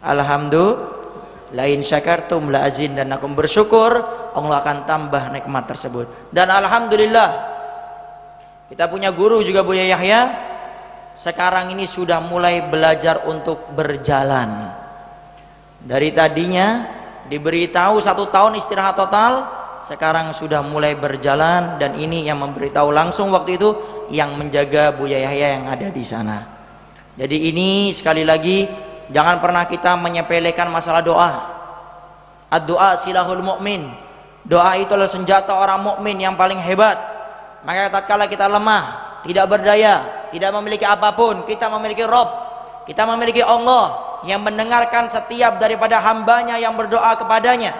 Alhamdulillah, la in syakartum la azidannakum. Bersyukur, Allah akan tambah nikmat tersebut. Dan alhamdulillah kita punya guru juga Buya Yahya, sekarang ini sudah mulai belajar untuk berjalan. Dari tadinya diberitahu 1 tahun istirahat total, sekarang sudah mulai berjalan. Dan ini yang memberitahu langsung waktu itu yang menjaga Buya Yahya yang ada di sana. Jadi ini sekali lagi, jangan pernah kita menyepelekan masalah doa. Ad-doa silahul mu'min. Doa itu adalah senjata orang mukmin yang paling hebat. Maka tatkala kita lemah, tidak berdaya, tidak memiliki apapun, kita memiliki Rabb, kita memiliki Allah yang mendengarkan setiap daripada hambanya yang berdoa kepadanya.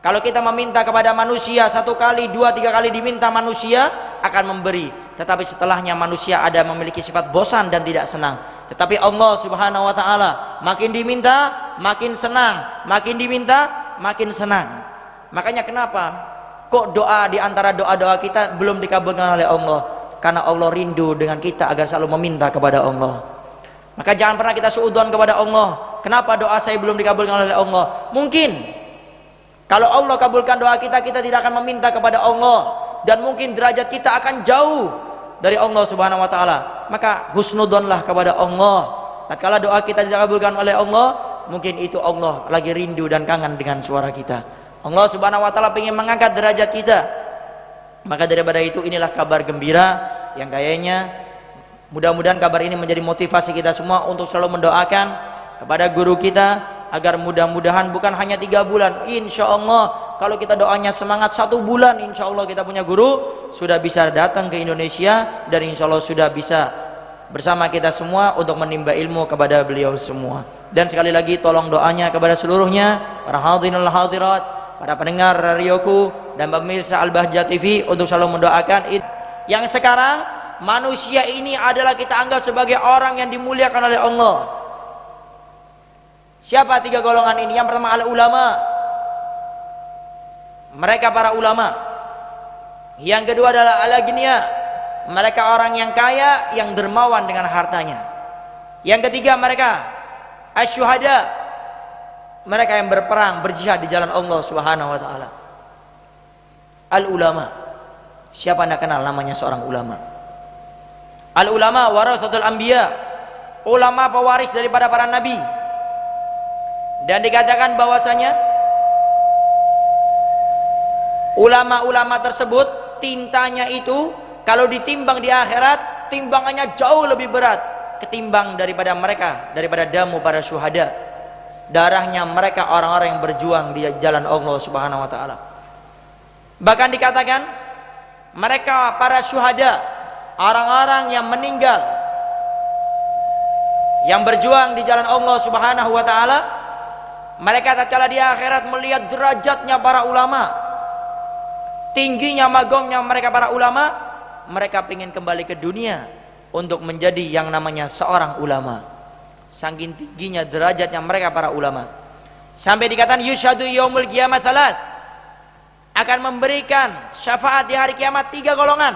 Kalau kita meminta kepada manusia 1 kali, 2, 3 kali diminta, manusia akan memberi. Tetapi setelahnya manusia ada memiliki sifat bosan dan tidak senang. Tetapi Allah Subhanahu wa taala makin diminta makin senang, makin diminta makin senang. Makanya kenapa kok doa di antara doa-doa kita belum dikabulkan oleh Allah? Karena Allah rindu dengan kita agar selalu meminta kepada Allah. Maka jangan pernah kita suudzon kepada Allah. Kenapa doa saya belum dikabulkan oleh Allah? Mungkin kalau Allah kabulkan doa kita, kita tidak akan meminta kepada Allah, dan mungkin derajat kita akan jauh dari Allah Subhanahu wa taala. Maka husnudzonlah kepada Allah. Tatkala doa kita dikabulkan oleh Allah, mungkin itu Allah lagi rindu dan kangen dengan suara kita. Allah Subhanahu wa taala ingin mengangkat derajat kita. Maka daripada itu, inilah kabar gembira yang kayaknya mudah-mudahan kabar ini menjadi motivasi kita semua untuk selalu mendoakan kepada guru kita agar mudah-mudahan bukan hanya 3 bulan, insya Allah kalau kita doanya semangat 1 bulan, insya Allah kita punya guru sudah bisa datang ke Indonesia dan insya Allah sudah bisa bersama kita semua untuk menimba ilmu kepada beliau semua. Dan sekali lagi tolong doanya kepada seluruhnya, para hadirin hadirat, para pendengar radioku dan pemirsa Al-Bahjah TV, untuk selalu mendoakan. Yang sekarang manusia ini adalah kita anggap sebagai orang yang dimuliakan oleh Allah. Siapa 3 golongan ini? Yang pertama al-ulama, mereka para ulama. Yang kedua adalah al-aghnia, mereka orang yang kaya yang dermawan dengan hartanya. Yang ketiga mereka asyuhada, mereka yang berperang, berjihad di jalan Allah Subhanahu wa taala. Al-ulama, siapa Anda kenal namanya seorang ulama? Al ulama waratsatul anbiya, ulama pewaris daripada para nabi. Dan dikatakan bahwasanya ulama-ulama tersebut tintanya itu kalau ditimbang di akhirat, timbangannya jauh lebih berat ketimbang daripada mereka, daripada damu para syuhada, darahnya mereka orang-orang yang berjuang di jalan Allah Subhanahu wa taala. Bahkan dikatakan mereka para syuhada, orang-orang yang meninggal yang berjuang di jalan Allah Subhanahu wa taala, mereka tatkala di akhirat melihat derajatnya para ulama, tingginya magongnya mereka para ulama, mereka ingin kembali ke dunia untuk menjadi yang namanya seorang ulama. Saking tingginya derajatnya mereka para ulama, sampai dikatakan yusyadu yaumul qiyamah salat, akan memberikan syafaat di hari kiamat 3 golongan.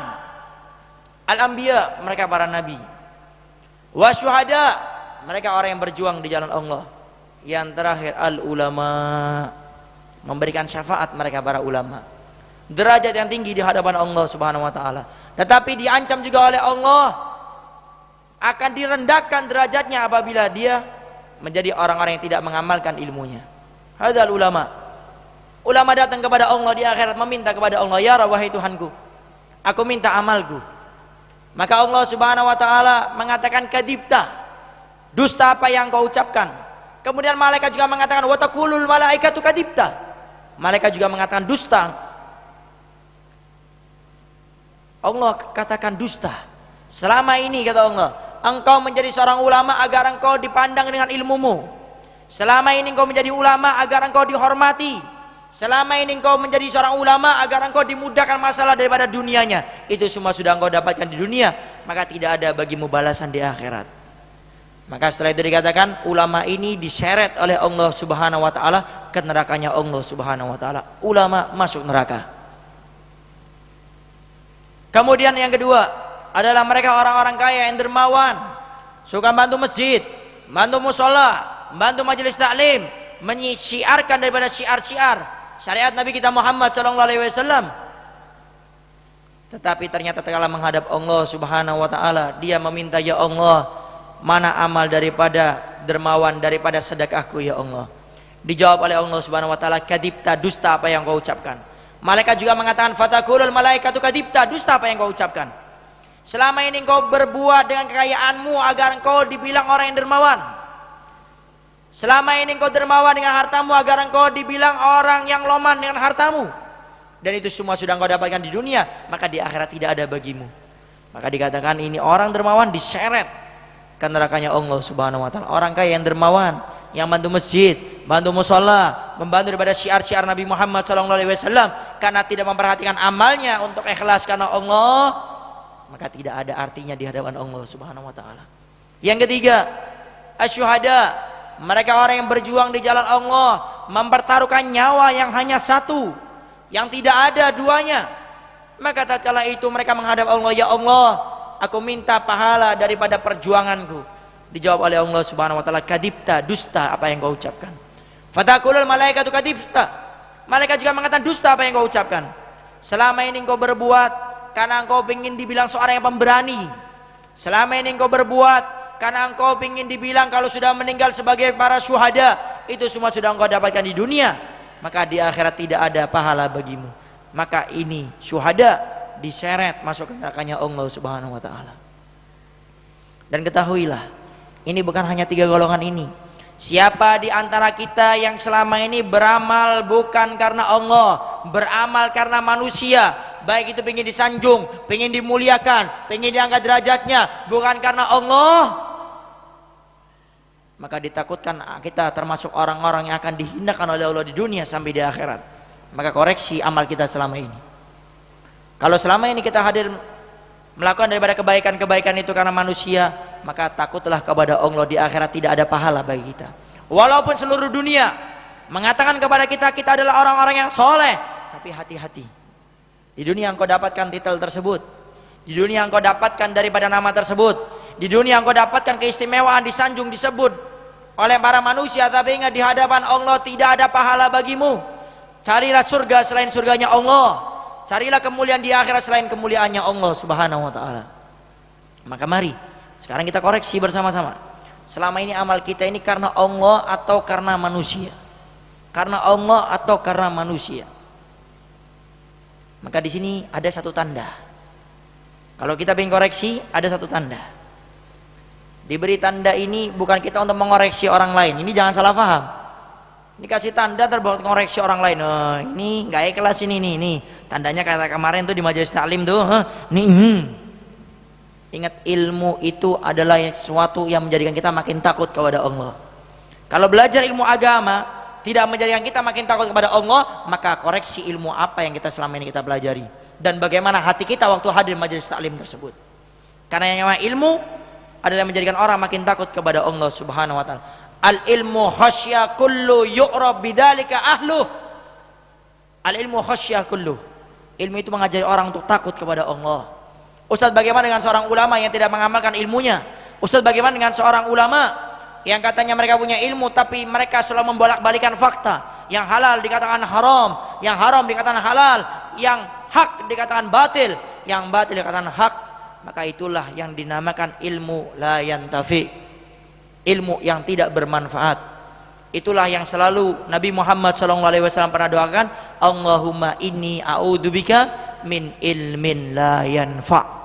Al-anbiya, mereka para nabi. Wa syuhada, mereka orang yang berjuang di jalan Allah. Yang terakhir al-ulama, memberikan syafaat mereka para ulama. Derajat yang tinggi di hadapan Allah Subhanahu wa taala. Tetapi diancam juga oleh Allah akan direndahkan derajatnya apabila dia menjadi orang-orang yang tidak mengamalkan ilmunya. Hadzal ulama. Ulama datang kepada Allah di akhirat meminta kepada Allah, ya Rabb, wahai Tuhanku, aku minta amalku. Maka Allah Subhanahu wa taala mengatakan kadibta, dusta apa yang kau ucapkan. Kemudian malaikat juga mengatakan wa taqulul malaikatu kadibta, malaikat juga mengatakan dusta. Allah katakan dusta. Selama ini kata Allah, engkau menjadi seorang ulama agar engkau dipandang dengan ilmumu. Selama ini engkau menjadi ulama agar engkau dihormati. Selama ini engkau menjadi seorang ulama agar engkau dimudahkan masalah daripada dunianya. Itu semua sudah engkau dapatkan di dunia, maka tidak ada bagimu balasan di akhirat. Maka setelah itu dikatakan ulama ini diseret oleh Allah Subhanahu wa taala ke nerakanya Allah Subhanahu wa taala. Ulama masuk neraka. Kemudian yang kedua adalah mereka orang-orang kaya yang dermawan, suka bantu masjid, bantu musola, bantu majelis taklim, menyisiarkan daripada syiar-syiar syariat Nabi kita Muhammad SAW. Tetapi ternyata tatkala menghadap Allah Subhanahu wa taala, dia meminta, ya Allah, mana amal daripada dermawan, daripada sedekahku ya Allah. Dijawab oleh Allah Subhanahu wa taala, kadibta, dusta apa yang kau ucapkan. Malaikat juga mengatakan fatakulul malaikatu kadibta, dusta apa yang kau ucapkan. Selama ini engkau berbuat dengan kekayaanmu agar engkau dibilang orang yang dermawan. Selama ini engkau dermawan dengan hartamu agar engkau dibilang orang yang loman dengan hartamu. Dan itu semua sudah engkau dapatkan di dunia, maka di akhirat tidak ada bagimu. Maka dikatakan ini orang dermawan diseret ke nerakanya Allah Subhanahu wa taala. Orang kaya yang dermawan, yang bantu masjid, bantu mushola, membantu daripada syiar-syiar Nabi Muhammad SAW, karena tidak memperhatikan amalnya untuk ikhlas karena Allah, maka tidak ada artinya di hadapan Allah Subhanahu wa taala. Yang ketiga, asyuhada, mereka orang yang berjuang di jalan Allah, mempertaruhkan nyawa yang hanya satu, yang tidak ada duanya. Maka tatkala itu mereka menghadap Allah, ya Allah, aku minta pahala daripada perjuanganku. Dijawab oleh Allah Subhanahu wa taala, kadibta, dusta apa yang kau ucapkan. Fataqulul malaikatu kadibta, malaikat juga mengatakan dusta apa yang kau ucapkan. Selama ini engkau berbuat karena engkau ingin dibilang seorang yang pemberani. Selama ini engkau berbuat karena engkau ingin dibilang kalau sudah meninggal sebagai para syuhada. Itu semua sudah engkau dapatkan di dunia, maka di akhirat tidak ada pahala bagimu. Maka ini syuhada diseret masuk ke nerakanya Allah Subhanahu wa taala. Dan ketahuilah, ini bukan hanya 3 golongan ini. Siapa di antara kita yang selama ini beramal bukan karena Allah, beramal karena manusia, baik itu pengen disanjung, pengen dimuliakan, pengen diangkat derajatnya, bukan karena Allah, maka ditakutkan kita termasuk orang-orang yang akan dihinakan oleh Allah di dunia sampai di akhirat. Maka koreksi amal kita selama ini. Kalau selama ini kita hadir melakukan daripada kebaikan-kebaikan itu karena manusia, maka takutlah kepada Allah, di akhirat tidak ada pahala bagi kita. Walaupun seluruh dunia mengatakan kepada kita, kita adalah orang-orang yang soleh, tapi hati-hati. Di dunia engkau dapatkan titel tersebut, di dunia engkau dapatkan daripada nama tersebut, di dunia engkau dapatkan keistimewaan, disanjung, disebut oleh para manusia, tapi ingat di hadapan Allah tidak ada pahala bagimu. Carilah surga selain surganya Allah, carilah kemuliaan di akhirat selain kemuliaannya Allah Subhanahu wa taala. Maka mari sekarang kita koreksi bersama-sama. Selama ini amal kita ini karena Allah atau karena manusia? Karena Allah atau karena manusia? Maka di sini ada satu tanda. Kalau kita ingin koreksi, ada satu tanda. Diberi tanda ini bukan kita untuk mengoreksi orang lain. Ini jangan salah paham. Ini kasih tanda terbuat mengoreksi orang lain. Oh, ini nggak ikhlas ini nih. Tandanya kayak kemarin tuh di majelis taklim tuh. Ingat, ilmu itu adalah sesuatu yang menjadikan kita makin takut kepada Allah. Kalau belajar ilmu agama tidak menjadikan kita makin takut kepada Allah, maka koreksi ilmu apa yang kita selama ini kita pelajari, dan bagaimana hati kita waktu hadir majelis taklim tersebut. Karena yang namanya ilmu adalah menjadikan orang makin takut kepada Allah Subhanahu wa taala. Al ilmu khasyah kullu yu'rab bidzalika ahluh. Al ilmu khasyah kullu. Ilmu itu mengajari orang untuk takut kepada Allah. Ustaz, bagaimana dengan seorang ulama yang tidak mengamalkan ilmunya? Ustaz, bagaimana dengan seorang ulama yang katanya mereka punya ilmu tapi mereka selalu membolak-balikan fakta? Yang halal dikatakan haram, yang haram dikatakan halal, yang hak dikatakan batil, yang batil dikatakan hak. Maka itulah yang dinamakan ilmu la yantafi, ilmu yang tidak bermanfaat. Itulah yang selalu Nabi Muhammad SAW pernah doakan, Allahumma inni a'udzubika min ilmin la yanfa'.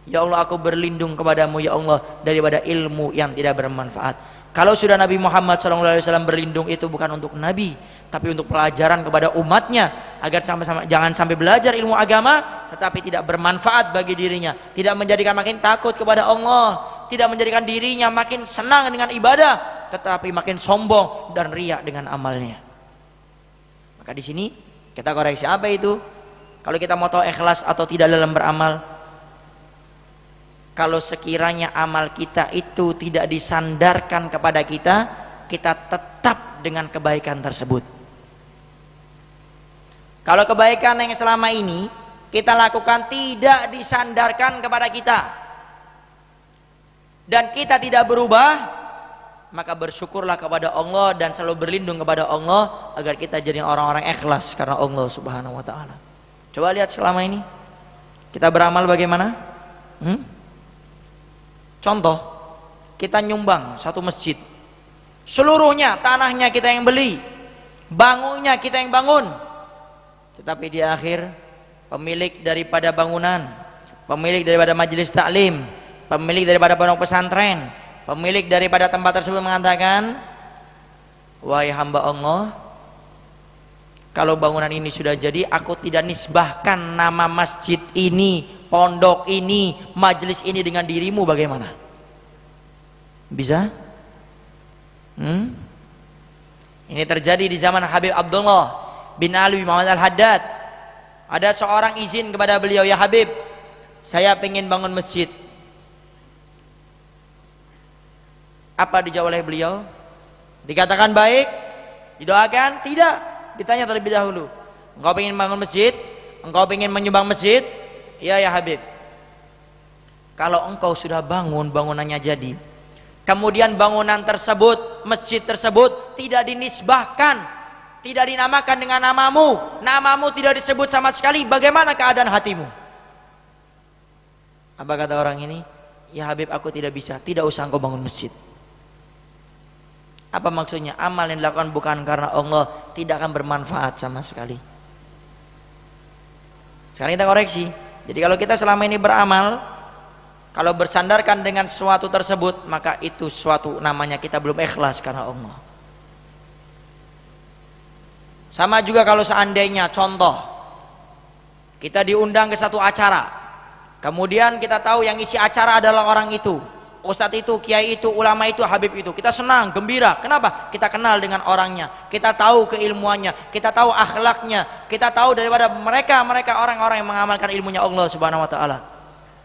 Ya Allah, aku berlindung kepadamu ya Allah daripada ilmu yang tidak bermanfaat. Kalau sudah Nabi Muhammad SAW berlindung, itu bukan untuk Nabi, tapi untuk pelajaran kepada umatnya, agar jangan sampai belajar ilmu agama tetapi tidak bermanfaat bagi dirinya, tidak menjadikan makin takut kepada Allah, tidak menjadikan dirinya makin senang dengan ibadah, tetapi makin sombong dan riya dengan amalnya. Maka di sini kita koreksi apa itu? Kalau kita mau tahu ikhlas atau tidak dalam beramal, kalau sekiranya amal kita itu tidak disandarkan kepada kita, kita tetap dengan kebaikan tersebut. Kalau kebaikan yang selama ini kita lakukan tidak disandarkan kepada kita dan kita tidak berubah, maka bersyukurlah kepada Allah dan selalu berlindung kepada Allah agar kita jadi orang-orang ikhlas karena Allah Subhanahu wa taala. Coba lihat selama ini kita beramal bagaimana? Contoh, kita nyumbang satu masjid, seluruhnya tanahnya kita yang beli, bangunnya kita yang bangun, tetapi di akhir pemilik daripada bangunan, pemilik daripada majelis taklim, pemilik daripada pondok pesantren, pemilik daripada tempat tersebut mengatakan, wahai hamba Allah, kalau bangunan ini sudah jadi, aku tidak nisbahkan nama masjid ini, pondok ini, majelis ini dengan dirimu, bagaimana? Bisa? Ini terjadi di zaman Habib Abdullah bin Alwi Muhammad Al-Haddad. Ada seorang izin kepada beliau, ya Habib, saya ingin bangun masjid. Apa dijawab oleh beliau? Dikatakan baik, didoakan, tidak. Ditanya terlebih dahulu, engkau ingin bangun masjid? Engkau ingin menyumbang masjid? Ya Habib, kalau engkau sudah bangun, bangunannya jadi, kemudian bangunan tersebut, masjid tersebut tidak dinisbahkan, tidak dinamakan dengan namamu, namamu tidak disebut sama sekali, bagaimana keadaan hatimu? Apa kata orang ini? Ya Habib, aku tidak bisa, tidak usah engkau bangun masjid. Apa maksudnya? Amal yang dilakukan bukan karena Allah tidak akan bermanfaat sama sekali. Sekarang kita koreksi. Jadi kalau kita selama ini beramal, kalau bersandarkan dengan sesuatu tersebut, maka itu suatu namanya kita belum ikhlas karena Allah. Sama juga kalau seandainya, contoh, kita diundang ke satu acara, kemudian kita tahu yang isi acara adalah orang itu, ustadz itu, kiai itu, ulama itu, habib itu. Kita senang, gembira. Kenapa? Kita kenal dengan orangnya, kita tahu keilmuannya, kita tahu akhlaknya, kita tahu daripada mereka orang-orang yang mengamalkan ilmunya Allah Subhanahu wa taala.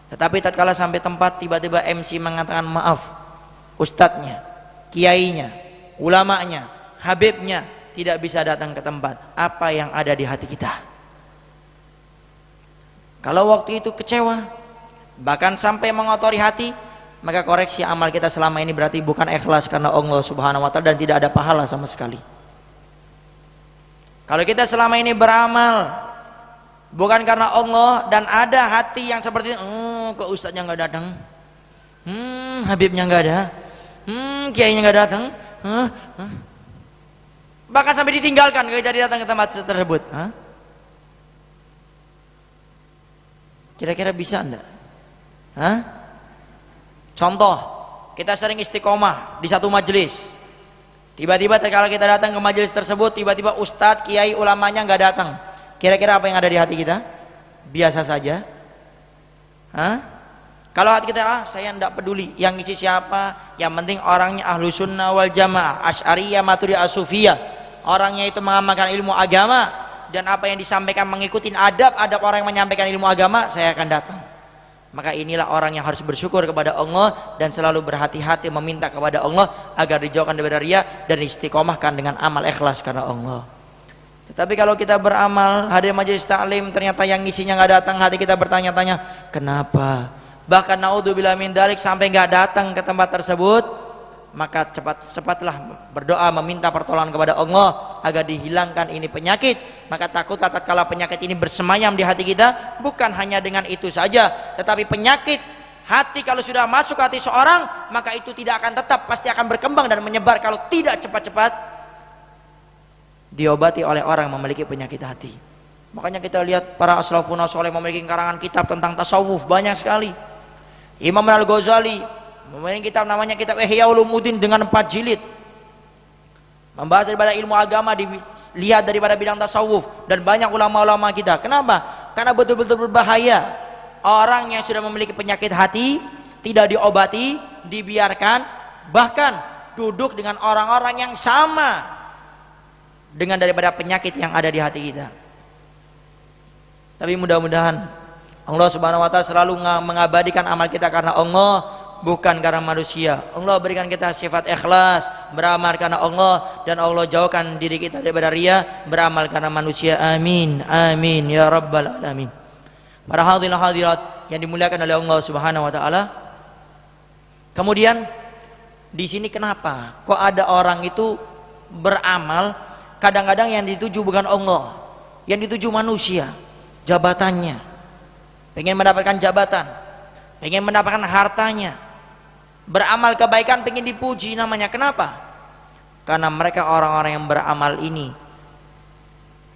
Tetapi tatkala sampai tempat, tiba-tiba MC mengatakan maaf, ustadznya, kiainya, ulamanya, habibnya tidak bisa datang ke tempat. Apa yang ada di hati kita? Kalau waktu itu kecewa, bahkan sampai mengotori hati, maka koreksi amal kita selama ini berarti bukan ikhlas karena Allah Subhanahu wa taala dan tidak ada pahala sama sekali. Kalau kita selama ini beramal bukan karena Allah dan ada hati yang seperti kok ustadznya nggak datang? Habibnya nggak ada. Kiainya nggak datang. Bahkan sampai ditinggalkan kalau jadi datang ke tempat tersebut. Kira-kira bisa enggak? Contoh, kita sering istiqomah di satu majelis. Tiba-tiba kalau kita datang ke majelis tersebut, tiba-tiba ustadz, kiai, ulamanya nggak datang. Kira-kira apa yang ada di hati kita? Biasa saja. Kalau hati kita, saya enggak peduli yang ngisi siapa, yang penting orangnya ahlu sunnah wal jamaah, asy'ariyah, maturidi, asufiyah. Orangnya itu mengamalkan ilmu agama, dan apa yang disampaikan mengikuti adab-adab orang yang menyampaikan ilmu agama, saya akan datang. Maka inilah orang yang harus bersyukur kepada Allah dan selalu berhati-hati meminta kepada Allah agar dijauhkan dari riya dan istiqomahkan dengan amal ikhlas karena Allah. Tetapi kalau kita beramal hadir majelis taklim, ternyata yang ngisinya nggak datang, hati kita bertanya-tanya, kenapa? Bahkan naudzubillah min dzalik sampai nggak datang ke tempat tersebut, maka cepatlah berdoa meminta pertolongan kepada Allah agar dihilangkan ini penyakit. Maka takut tatkala penyakit ini bersemayam di hati kita, bukan hanya dengan itu saja, tetapi penyakit hati kalau sudah masuk hati seorang, maka itu tidak akan tetap, pasti akan berkembang dan menyebar kalau tidak cepat-cepat diobati oleh orang yang memiliki penyakit hati. Makanya kita lihat para aslafun sholeh memiliki karangan kitab tentang tasawuf banyak sekali. Imam Al-Ghazali memiliki kitab namanya kitab Ihya Ulumuddin dengan 4 jilid, membahas daripada ilmu agama, dilihat daripada bidang tasawuf, dan banyak ulama-ulama kita. Kenapa? Karena betul-betul berbahaya orang yang sudah memiliki penyakit hati tidak diobati, dibiarkan, bahkan duduk dengan orang-orang yang sama dengan daripada penyakit yang ada di hati kita. Tapi mudah-mudahan Allah Subhanahu wa taala selalu mengabadikan amal kita karena Allah, bukan karena manusia. Allah berikan kita sifat ikhlas, beramal karena Allah, dan Allah jauhkan diri kita daripada riya, beramal karena manusia. Amin, amin ya rabbal alamin. Para hadirin hadirat yang dimuliakan oleh Allah Subhanahu wa taala. Kemudian di sini kenapa kok ada orang itu beramal, kadang-kadang yang dituju bukan Allah, yang dituju manusia, jabatannya, pengen mendapatkan jabatan, pengen mendapatkan hartanya, beramal kebaikan pengen dipuji namanya. Kenapa? Karena mereka orang-orang yang beramal ini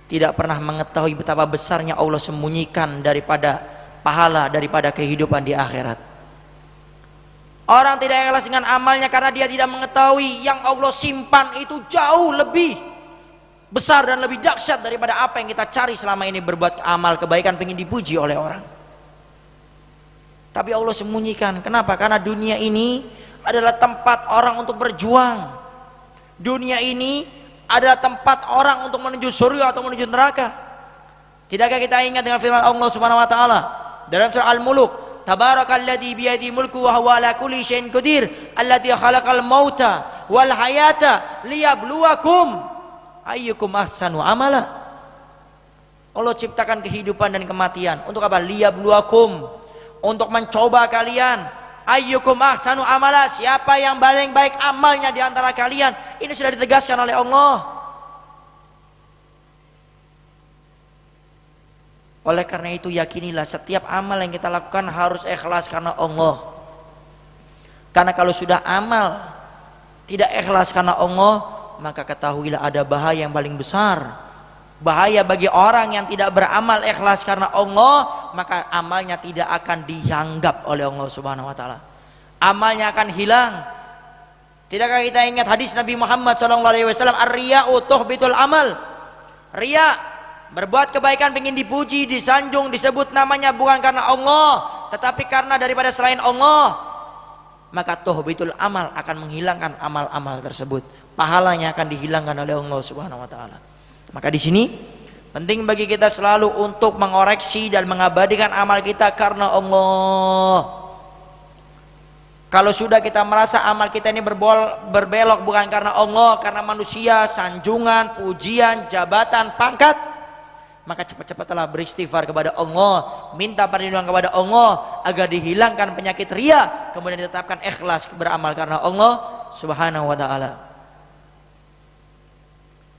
tidak pernah mengetahui betapa besarnya Allah sembunyikan daripada pahala, daripada kehidupan di akhirat. Orang tidak ikhlas dengan amalnya karena dia tidak mengetahui yang Allah simpan itu jauh lebih besar dan lebih dahsyat daripada apa yang kita cari selama ini. Berbuat amal kebaikan pengen dipuji oleh orang, tapi Allah sembunyikan. Kenapa? Karena dunia ini adalah tempat orang untuk berjuang. Dunia ini adalah tempat orang untuk menuju surga atau menuju neraka. Tidakkah kita ingat dengan firman Allah Subhanahu wa taala dalam surah Al-Mulk, Tabarakalladzi biyadihi mulku wa huwa ala kulli syai'in qadir, alladzi khalaqal mauta wal hayata liyabluwakum ayyukum ahsanu amala. Allah ciptakan kehidupan dan kematian untuk apa? Liyabluwakum, untuk mencoba kalian. Ayyukum ahsanu amala, siapa yang paling baik amalnya di antara kalian. Ini sudah ditegaskan oleh Allah. Oleh karena itu yakinilah setiap amal yang kita lakukan harus ikhlas karena Allah. Karena kalau sudah amal tidak ikhlas karena Allah, maka ketahuilah ada bahaya yang paling besar. Bahaya bagi orang yang tidak beramal ikhlas karena Allah, maka amalnya tidak akan dianggap oleh Allah Subhanahu wa taala. Amalnya akan hilang. Tidakkah kita ingat hadis Nabi Muhammad SAW, ar-riya'u tuhbitul amal. Riya, berbuat kebaikan pengen dipuji, disanjung, disebut namanya bukan karena Allah, tetapi karena daripada selain Allah, maka tuhbitul amal, akan menghilangkan amal-amal tersebut. Pahalanya akan dihilangkan oleh Allah Subhanahu wa taala. Maka di sini penting bagi kita selalu untuk mengoreksi dan mengabadikan amal kita karena Allah. Kalau sudah kita merasa amal kita ini berbelok bukan karena Allah, karena manusia, sanjungan, pujian, jabatan, pangkat, maka cepat-cepatlah beristighfar kepada Allah, minta perlindungan kepada Allah agar dihilangkan penyakit riya, kemudian ditetapkan ikhlas beramal karena Allah Subhanahu wa taala.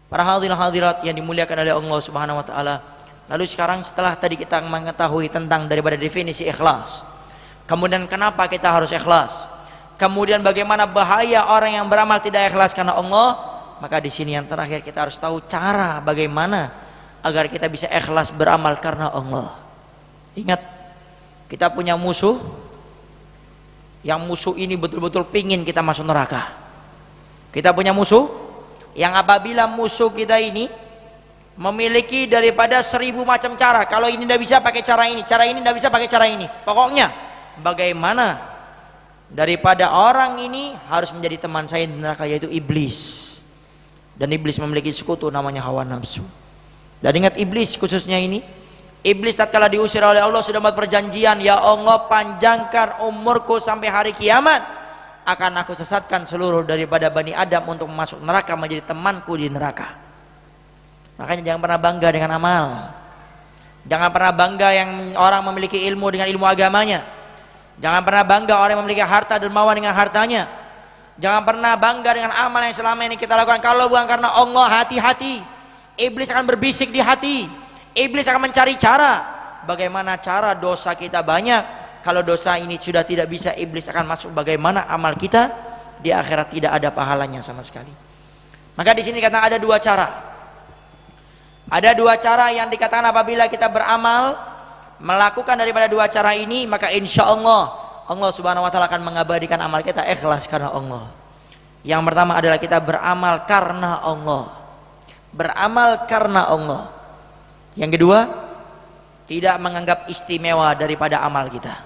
Para hadirin hadirat yang dimuliakan oleh Allah Subhanahu wa taala. Lalu sekarang setelah tadi kita mengetahui tentang daripada definisi ikhlas, Kemudian kenapa kita harus ikhlas? Kemudian bagaimana bahaya orang yang beramal tidak ikhlas karena Allah? Maka di sini yang terakhir kita harus tahu cara bagaimana agar kita bisa ikhlas beramal karena Allah. Ingat, kita punya musuh, yang musuh ini betul-betul pingin kita masuk neraka. Kita punya musuh yang apabila musuh kita ini memiliki daripada 1000 macam cara. Kalau ini tidak bisa pakai cara ini tidak bisa pakai cara ini. Pokoknya bagaimana daripada orang ini harus menjadi teman saya di neraka, yaitu iblis. Dan iblis memiliki sekutu namanya hawa nafsu. Dan ingat, iblis khususnya ini, iblis tatkala diusir oleh Allah sudah membuat perjanjian, ya Allah panjangkan umurku sampai hari kiamat, akan aku sesatkan seluruh daripada Bani Adam untuk masuk neraka menjadi temanku di neraka. Makanya jangan pernah bangga dengan amal. Jangan pernah bangga yang orang memiliki ilmu dengan ilmu agamanya. Jangan pernah bangga orang yang memiliki harta dermawan dengan hartanya. Jangan pernah bangga dengan amal yang selama ini kita lakukan. Kalau bukan karena Allah, hati-hati. Iblis akan berbisik di hati. Iblis akan mencari cara. Bagaimana cara dosa kita banyak. Kalau dosa ini sudah tidak bisa, iblis akan masuk. Bagaimana amal kita di akhirat tidak ada pahalanya sama sekali. Maka di sini kata ada 2 cara. Ada 2 cara yang dikatakan apabila kita beramal melakukan daripada 2 cara ini, maka insya Allah Allah subhanahu wa ta'ala akan mengabadikan amal kita ikhlas karena Allah. Yang pertama adalah kita beramal karena Allah. Beramal karena Allah. Yang kedua, tidak menganggap istimewa daripada amal kita.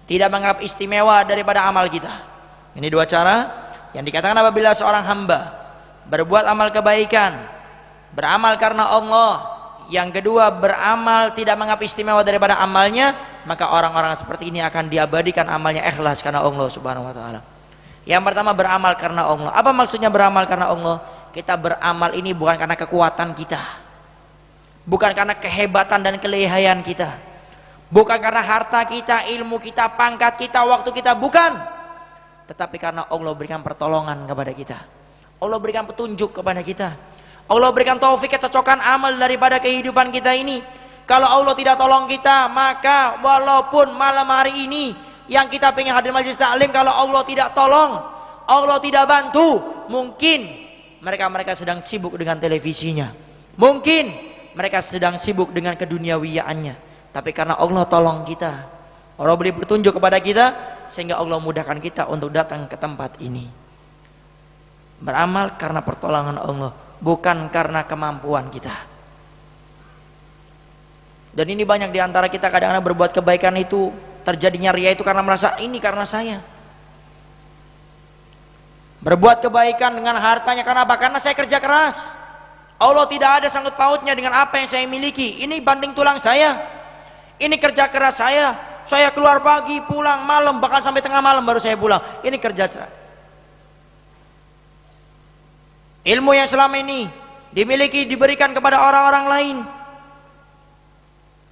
Tidak menganggap istimewa daripada amal kita. Ini 2 cara yang dikatakan apabila seorang hamba berbuat amal kebaikan, beramal karena Allah, yang kedua beramal tidak menganggap istimewa daripada amalnya, maka orang-orang seperti ini akan diabadikan amalnya ikhlas karena Allah subhanahu wa ta'ala. Yang pertama beramal karena Allah. Apa maksudnya beramal karena Allah? Kita beramal ini bukan karena kekuatan kita, bukan karena kehebatan dan kelehayan kita, bukan karena harta kita, ilmu kita, pangkat kita, waktu kita, bukan. Tetapi karena Allah berikan pertolongan kepada kita, Allah berikan petunjuk kepada kita, Allah berikan taufik kecocokan amal daripada kehidupan kita ini. Kalau Allah tidak tolong kita, maka walaupun malam hari ini yang kita pengen hadir majelis taklim, kalau Allah tidak tolong, Allah tidak bantu, mungkin mereka sedang sibuk dengan televisinya, mungkin mereka sedang sibuk dengan keduniawiyaannya. Tapi karena Allah tolong kita, Allah beri petunjuk kepada kita, sehingga Allah mudahkan kita untuk datang ke tempat ini. Beramal karena pertolongan Allah, bukan karena kemampuan kita. Dan ini banyak diantara kita kadang-kadang berbuat kebaikan itu terjadinya ria itu karena merasa ini karena saya. Berbuat kebaikan dengan hartanya karena apa? Karena saya kerja keras. Allah tidak ada sangkut pautnya dengan apa yang saya miliki. Ini banting tulang saya, ini kerja keras saya. Saya keluar pagi, pulang malam, bahkan sampai tengah malam baru saya pulang. Ini kerja keras. Ilmu yang selama ini dimiliki, diberikan kepada orang-orang lain,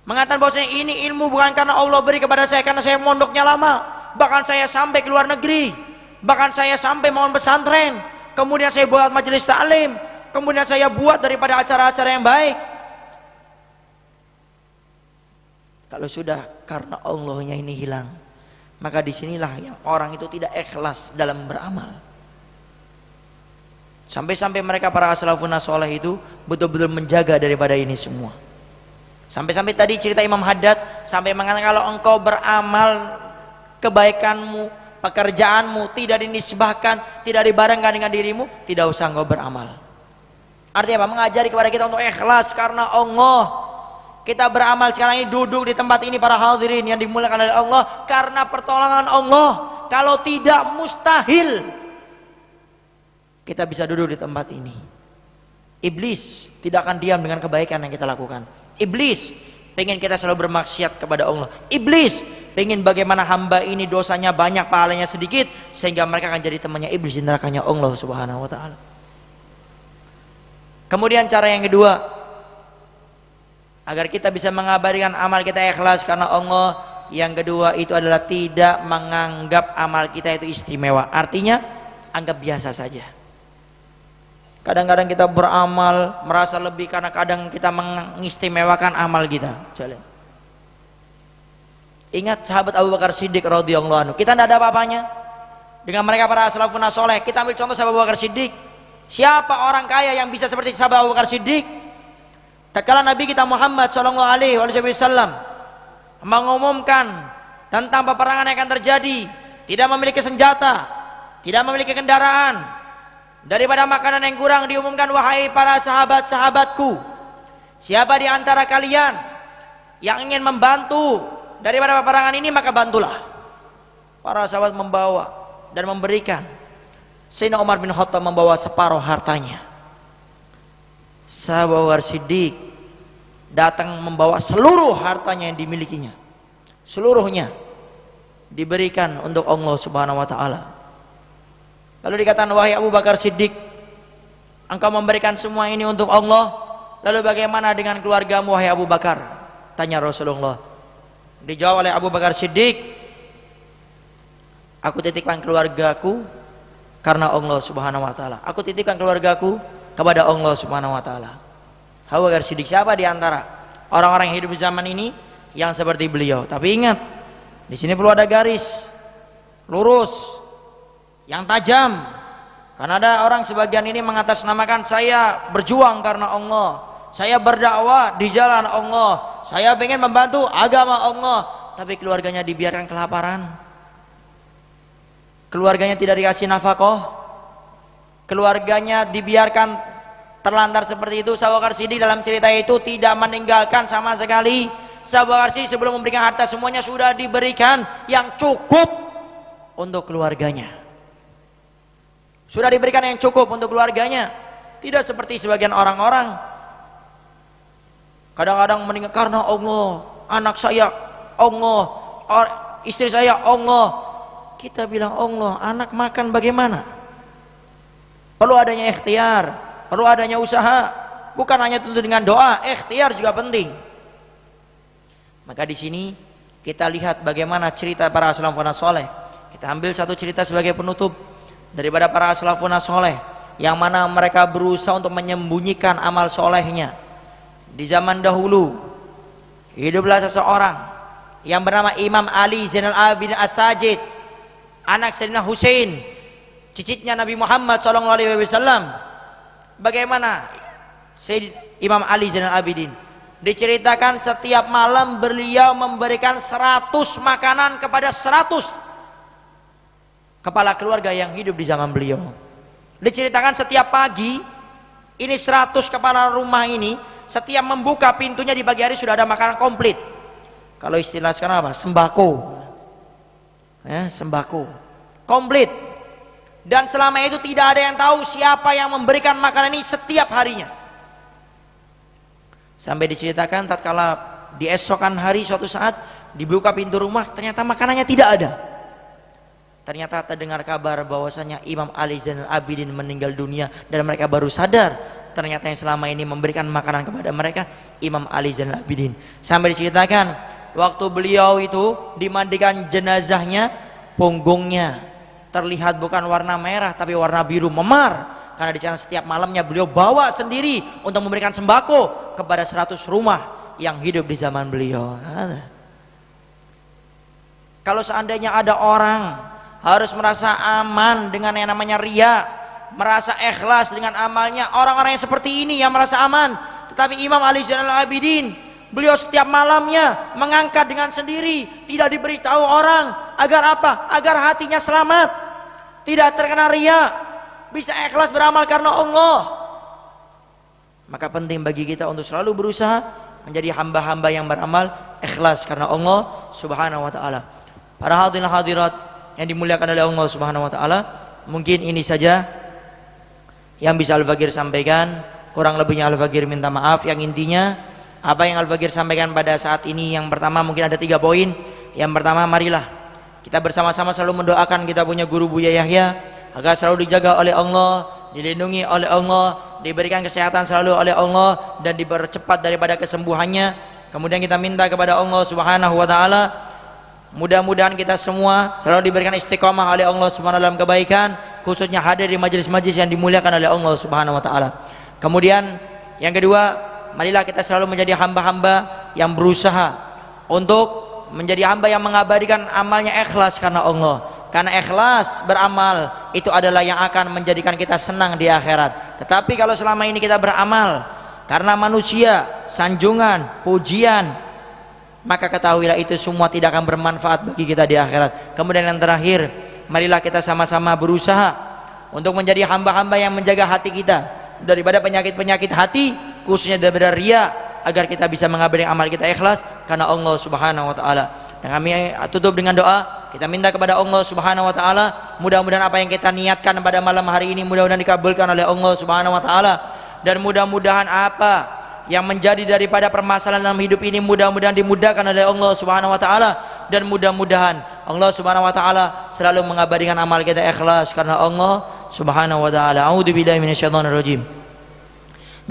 mengatakan bahwa ini ilmu bukan karena Allah beri kepada saya, karena saya mondoknya lama, bahkan saya sampai ke luar negeri, bahkan saya sampai mohon pesantren, kemudian saya buat majelis taklim, kemudian saya buat daripada acara-acara yang baik. Kalau sudah karena Allahnya ini hilang, maka disinilah yang orang itu tidak ikhlas dalam beramal. Sampai-sampai mereka para salafun saleh itu betul-betul menjaga daripada ini semua. Sampai-sampai tadi cerita Imam Haddad sampai mengatakan kalau engkau beramal kebaikanmu, pekerjaanmu tidak dinisbahkan, tidak dibarengkan dengan dirimu, tidak usah engkau beramal. Artinya apa? Mengajari kepada kita untuk ikhlas karena Allah. Kita beramal sekarang ini, duduk di tempat ini para hadirin yang dimuliakan oleh Allah karena pertolongan Allah. Kalau tidak, mustahil kita bisa duduk di tempat ini. Iblis tidak akan diam dengan kebaikan yang kita lakukan. Iblis pengen kita selalu bermaksiat kepada Allah. Iblis pengen bagaimana hamba ini dosanya banyak, pahalanya sedikit, sehingga mereka akan jadi temannya iblis di nerakanya Allah subhanahu wa ta'ala. Kemudian cara yang kedua, agar kita bisa mengabadikan amal kita ikhlas karena Allah, yang kedua itu adalah tidak menganggap amal kita itu istimewa. Artinya anggap biasa saja. Kadang-kadang kita beramal merasa lebih karena kadang kita mengistimewakan amal kita. Ingat sahabat Abu Bakar Siddiq radhiyallahu anhu. Kita tidak ada apa-apanya dengan mereka para salafun saleh. Kita ambil contoh sahabat Abu Bakar Siddiq. Siapa orang kaya yang bisa seperti sahabat Abu Bakar Siddiq? Tatkala Nabi kita Muhammad sallallahu alaihi wasallam mengumumkan tentang peperangan yang akan terjadi, tidak memiliki senjata, tidak memiliki kendaraan, daripada makanan yang kurang, diumumkan, wahai para sahabat-sahabatku, siapa di antara kalian yang ingin membantu daripada peperangan ini, maka bantulah. Para sahabat membawa dan memberikan. Sayyidina Umar bin Khattab membawa separuh hartanya. Sahabat Abu Bakar Siddiq datang membawa seluruh hartanya yang dimilikinya. Seluruhnya diberikan untuk Allah Subhanahu wa taala. Lalu dikatakan, wahai Abu Bakar Siddiq, engkau memberikan semua ini untuk Allah, lalu bagaimana dengan keluargamu wahai Abu Bakar? Tanya Rasulullah. Dijawab oleh Abu Bakar Siddiq, aku titipkan keluargaku karena Allah Subhanahu wa taala. Aku titipkan keluargaku kepada Allah Subhanahu wa taala. Abu Bakar Siddiq, siapa di antara orang-orang yang hidup di zaman ini yang seperti beliau? Tapi ingat, di sini perlu ada garis lurus yang tajam. Karena ada orang sebagian ini mengatasnamakan, saya berjuang karena Allah, saya berdakwah di jalan Allah, saya ingin membantu agama Allah, tapi keluarganya dibiarkan kelaparan, keluarganya tidak dikasih nafkah, keluarganya dibiarkan terlantar seperti itu. Abu Bakar Siddiq dalam cerita itu tidak meninggalkan sama sekali. Abu Bakar Siddiq sebelum memberikan harta semuanya sudah diberikan yang cukup untuk keluarganya. Sudah diberikan yang cukup untuk keluarganya. Tidak seperti sebagian orang-orang kadang-kadang meninggal karena Allah, anak saya Allah, istri saya Allah. Kita bilang Allah, anak makan bagaimana? Perlu adanya ikhtiar, perlu adanya usaha, bukan hanya tentu dengan doa, ikhtiar juga penting. Maka di sini kita lihat bagaimana cerita para salafun saleh. Kita ambil satu cerita sebagai penutup daripada para salafun saleh, yang mana mereka berusaha untuk menyembunyikan amal solehnya. Di zaman dahulu hiduplah seseorang yang bernama Imam Ali Zainal Abidin As-Sajid, anak Sayyidina Husain, cicitnya Nabi Muhammad SAW. Bagaimana Imam Ali Zainal Abidin? Diceritakan setiap malam beliau memberikan 100 makanan kepada 100 kepala keluarga yang hidup di zaman beliau. Diceritakan setiap pagi ini 100 kepala rumah ini setiap membuka pintunya di pagi hari sudah ada makanan komplit. Kalau istilah sekarang apa? Sembako. Sembako komplit. Dan selama itu tidak ada yang tahu siapa yang memberikan makanan ini setiap harinya. Sampai diceritakan tatkala di esokan hari suatu saat dibuka pintu rumah, ternyata makanannya tidak ada. Ternyata terdengar kabar bahwasanya Imam Ali Zainal Abidin meninggal dunia, dan mereka baru sadar ternyata yang selama ini memberikan makanan kepada mereka Imam Ali Zainal Abidin. Sampai diceritakan waktu beliau itu dimandikan jenazahnya, punggungnya terlihat bukan warna merah tapi warna biru memar, karena di sana setiap malamnya beliau bawa sendiri untuk memberikan sembako kepada 100 rumah yang hidup di zaman beliau. Kalau seandainya ada orang harus merasa aman dengan yang namanya riya, merasa ikhlas dengan amalnya, orang-orang yang seperti ini yang merasa aman. Tetapi Imam Ali Zainal Abidin, beliau setiap malamnya mengangkat dengan sendiri, tidak diberitahu orang. Agar apa? Agar hatinya selamat, tidak terkena riya, bisa ikhlas beramal karena Allah. Maka penting bagi kita untuk selalu berusaha menjadi hamba-hamba yang beramal ikhlas karena Allah Subhanahu wa taala. Para hadirin hadirat yang dimuliakan oleh Allah Subhanahu wa taala, mungkin ini saja yang bisa Al-Fakir sampaikan. Kurang lebihnya Al-Fakir minta maaf. Yang intinya apa yang Al-Fakir sampaikan pada saat ini, yang pertama mungkin ada 3 poin. Yang pertama, marilah kita bersama-sama selalu mendoakan kita punya guru Buya Yahya agar selalu dijaga oleh Allah, dilindungi oleh Allah, diberikan kesehatan selalu oleh Allah, dan dipercepat daripada kesembuhannya. Kemudian kita minta kepada Allah Subhanahu wa taala, mudah-mudahan kita semua selalu diberikan istiqomah oleh Allah Subhanahu wa taala dalam kebaikan, khususnya hadir di majelis-majelis yang dimuliakan oleh Allah Subhanahu wa taala. Kemudian yang kedua, marilah kita selalu menjadi hamba-hamba yang berusaha untuk menjadi hamba yang mengabadikan amalnya ikhlas karena Allah. Karena ikhlas beramal itu adalah yang akan menjadikan kita senang di akhirat. Tetapi kalau selama ini kita beramal karena manusia, sanjungan, pujian, maka ketahuilah itu semua tidak akan bermanfaat bagi kita di akhirat. Kemudian yang terakhir, marilah kita sama-sama berusaha untuk menjadi hamba-hamba yang menjaga hati kita daripada penyakit-penyakit hati, khususnya daripada riya, agar kita bisa mengabadikan amal kita ikhlas karena Allah Subhanahu wa taala. Dan kami tutup dengan doa. Kita minta kepada Allah Subhanahu wa taala, mudah-mudahan apa yang kita niatkan pada malam hari ini mudah-mudahan dikabulkan oleh Allah Subhanahu wa taala, dan mudah-mudahan apa yang menjadi daripada permasalahan dalam hidup ini mudah-mudahan dimudahkan oleh Allah Subhanahu wa taala, dan mudah-mudahan Allah Subhanahu wa taala selalu mengabadikan amal kita ikhlas karena Allah Subhanahu wa taala. A'udzubillahi minasyaitonir rajim.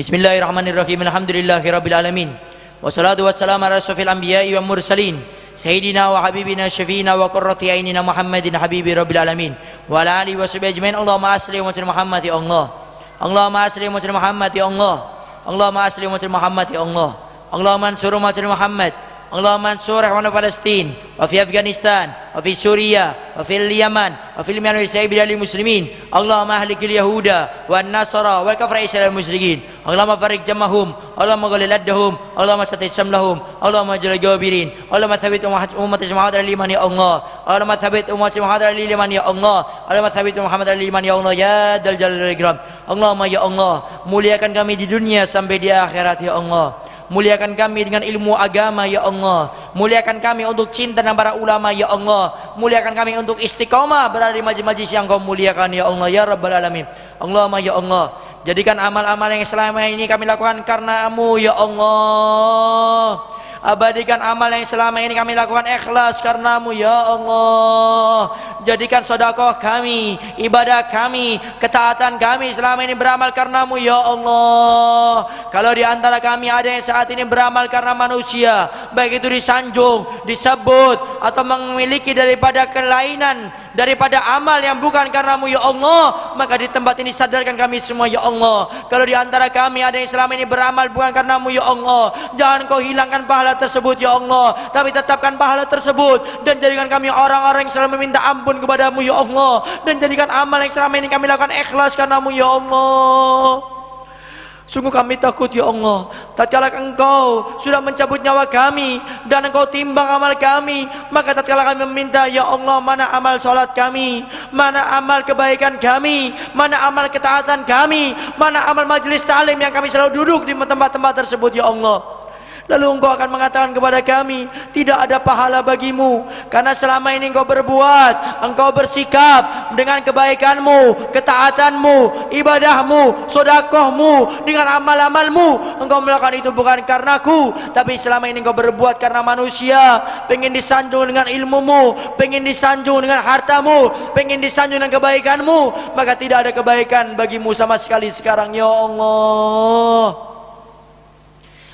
Bismillahirrahmanirrahim. Alhamdulillahirabbil alamin. Wassalatu wassalamu ala asyrofil anbiya'i wal mursalin. Sayyidina wa habibina syafiina wa qurrati ainina Muhammadin habibi rabbil alamin wa ala alihi wa sahbihi ajmain. Allahumma asli wa sallim Muhammad ya Allah. Allahumma asli wa sallim Muhammad ya Allah. Allahumma asli wa sallim Muhammad ya Allah. Allahumma ansur wa sallim Muhammad. Allahumma ansur ikhwan Palestin wa fi Afghanistan wa fi Suriah wa fi Yaman wa fi Yemen wa sa'iril muslimin. Allahumma ahlikil yahuda wan nasara wal kafara isal musyrikin. Allahumma farik jamahum, Allahumma ghalil addahum, Allahumma satit samlahum, Allahumma jal jawabirin, Allahumma thabit umat Muhammad al-iman ya Allah. Allahumma thabit umat Muhammad al-iman ya Allah. Allahumma thabit Muhammad al-iman ya Allah ya dal jalal wal ikram. Allahumma ya Allah, muliakan kami di dunia sampai di akhirat ya Allah. Muliakan kami dengan ilmu agama ya Allah. Muliakan kami untuk cinta dan para ulama ya Allah. Muliakan kami untuk istiqomah berada di majlis-majlis yang kau muliakan ya Allah ya Rabbal alamin. Allahumma ya Allah, jadikan amal-amal yang selama ini kami lakukan karena-Mu ya Allah. Abadikan amal yang selama ini kami lakukan ikhlas karena-Mu ya Allah. Jadikan sedekah kami, ibadah kami, ketaatan kami selama ini beramal karena-Mu ya Allah. Kalau di antara kami ada yang saat ini beramal karena manusia, baik itu disanjung, disebut, atau memiliki daripada kelainan daripada amal yang bukan karena-Mu ya Allah, maka di tempat ini sadarkan kami semua ya Allah. Kalau di antara kami ada yang selama ini beramal bukan karena-Mu ya Allah, jangan Kau hilangkan pahala tersebut ya Allah, tapi tetapkan pahala tersebut, dan jadikan kami orang-orang yang selalu meminta ampun kepadamu ya Allah, dan jadikan amal yang selama ini kami lakukan ikhlas karena-Mu ya Allah. Sungguh kami takut ya Allah, tatkala Engkau sudah mencabut nyawa kami dan Engkau timbang amal kami, maka tatkala kami meminta ya Allah, mana amal salat kami, mana amal kebaikan kami, mana amal ketaatan kami, mana amal majlis ta'lim yang kami selalu duduk di tempat-tempat tersebut ya Allah. Lalu Engkau akan mengatakan kepada kami, tidak ada pahala bagimu, karena selama ini Engkau berbuat, Engkau bersikap dengan kebaikan-Mu, ketaatanmu, ibadahmu, sedekahmu, dengan amal-amalmu. Engkau melakukan itu bukan karenaku, tapi selama ini Engkau berbuat karena manusia, pengen disanjung dengan ilmumu, pengen disanjung dengan hartamu, pengen disanjung dengan kebaikanmu, maka tidak ada kebaikan bagimu sama sekali sekarang ya Allah.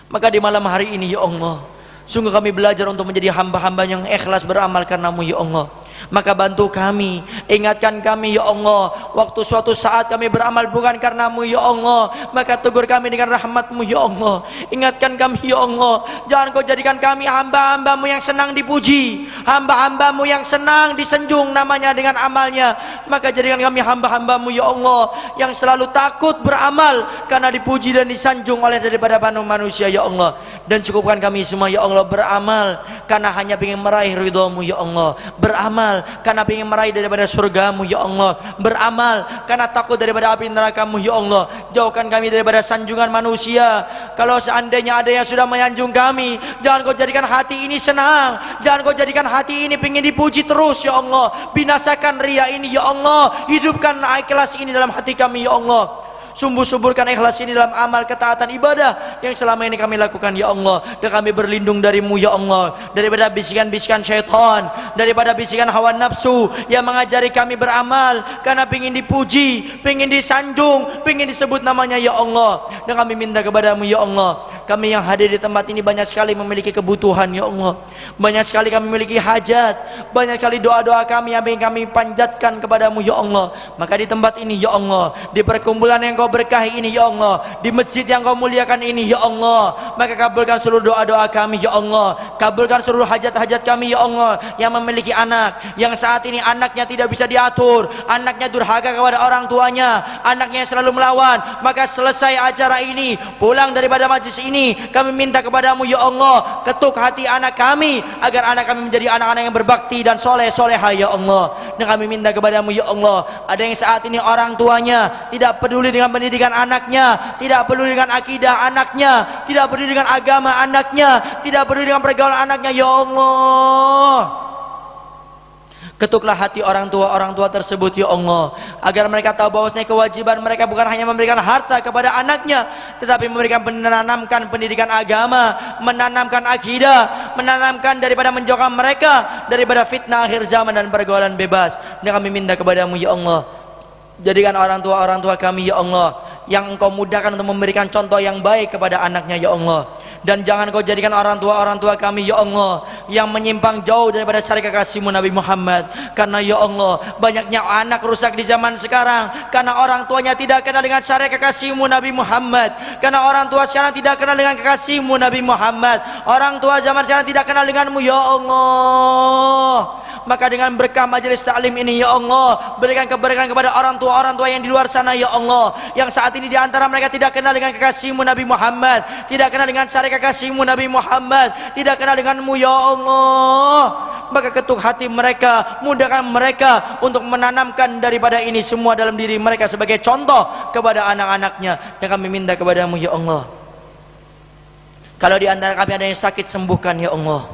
Maka di malam hari ini ya Allah, sungguh kami belajar untuk menjadi hamba-hamba yang ikhlas beramal karena-Mu ya Allah. Maka bantu kami, ingatkan kami ya Allah, waktu suatu saat kami beramal bukan karena-Mu ya Allah, maka tegur kami dengan rahmat-Mu ya Allah. Ingatkan kami ya Allah, jangan Kau jadikan kami hamba-hamba-Mu yang senang dipuji, hamba-hamba-Mu yang senang disanjung namanya dengan amalnya. Maka jadikan kami hamba-hamba-Mu ya Allah, yang selalu takut beramal karena dipuji dan disanjung oleh daripada manusia ya Allah. Dan cukupkan kami semua ya Allah beramal karena hanya ingin meraih ridha-Mu ya Allah, beramal karena ingin meraih daripada surga-Mu ya Allah, beramal karena takut daripada api neraka-Mu ya Allah. Jauhkan kami daripada sanjungan manusia. Kalau seandainya ada yang sudah menyanjung kami, jangan Kau jadikan hati ini senang, jangan Kau jadikan hati ini ingin dipuji terus ya Allah. Binasakan riya ini ya Allah, hidupkan ikhlas ini dalam hati kami ya Allah. Sumber-sumburkan ikhlas ini dalam amal ketaatan ibadah yang selama ini kami lakukan ya Allah. Dan kami berlindung dari-Mu ya Allah, daripada bisikan-bisikan syaitan, daripada bisikan hawa nafsu yang mengajari kami beramal karena ingin dipuji, ingin disanjung, ingin disebut namanya ya Allah. Dan kami minta kepada-Mu ya Allah, kami yang hadir di tempat ini banyak sekali memiliki kebutuhan ya Allah. Banyak sekali kami memiliki hajat, banyak sekali doa-doa kami yang ingin kami panjatkan kepadamu ya Allah. Maka di tempat ini ya Allah, di perkumpulan yang kau berkahi ini ya Allah, di masjid yang kau muliakan ini ya Allah, maka kabulkan seluruh doa-doa kami ya Allah. Kabulkan seluruh hajat-hajat kami ya Allah, yang memiliki anak, yang saat ini anaknya tidak bisa diatur, anaknya durhaka kepada orang tuanya, anaknya selalu melawan. Maka selesai acara ini, pulang daripada majlis ini, kami minta kepadamu ya Allah, ketuk hati anak kami, agar anak kami menjadi anak-anak yang berbakti dan soleh-solehah ya Allah. Dan kami minta kepadamu ya Allah, ada yang saat ini orang tuanya tidak peduli dengan pendidikan anaknya, tidak peduli dengan akidah anaknya, tidak peduli dengan agama anaknya, tidak peduli dengan pergaulan anaknya ya Allah. Ketuklah hati orang tua tersebut ya Allah, agar mereka tahu bahwasanya kewajiban mereka bukan hanya memberikan harta kepada anaknya, tetapi memberikan menanamkan pendidikan agama, menanamkan akidah, menanamkan daripada menjauhkan mereka daripada fitnah akhir zaman dan pergaulan bebas. Dan kami minta kepadamu ya Allah, jadikan orang tua kami ya Allah yang engkau mudahkan untuk memberikan contoh yang baik kepada anaknya ya Allah. Dan jangan kau jadikan orang tua kami ya Allah yang menyimpang jauh daripada syariat kasih-Mu Nabi Muhammad. Karena ya Allah, banyaknya anak rusak di zaman sekarang karena orang tuanya tidak kenal dengan syariat kasih-Mu Nabi Muhammad. Karena orang tua sekarang tidak kenal dengan kekasih-Mu Nabi Muhammad. Orang tua zaman sekarang tidak kenal dengan-Mu ya Allah. Maka dengan berkah majelis taklim ini ya Allah, berikan keberkahan kepada orang tua yang di luar sana ya Allah, yang saat ini di antara mereka tidak kenal dengan kekasih-Mu Nabi Muhammad, tidak kenal dengan syariat kekasih-Mu Nabi Muhammad, tidak kenal dengan-Mu ya Allah. Maka ketuk hati mereka, mudahkan mereka untuk menanamkan daripada ini semua dalam diri mereka sebagai contoh kepada anak-anaknya. Dan kami minta kepadamu ya Allah, kalau di antara kami ada yang sakit, sembuhkan ya Allah,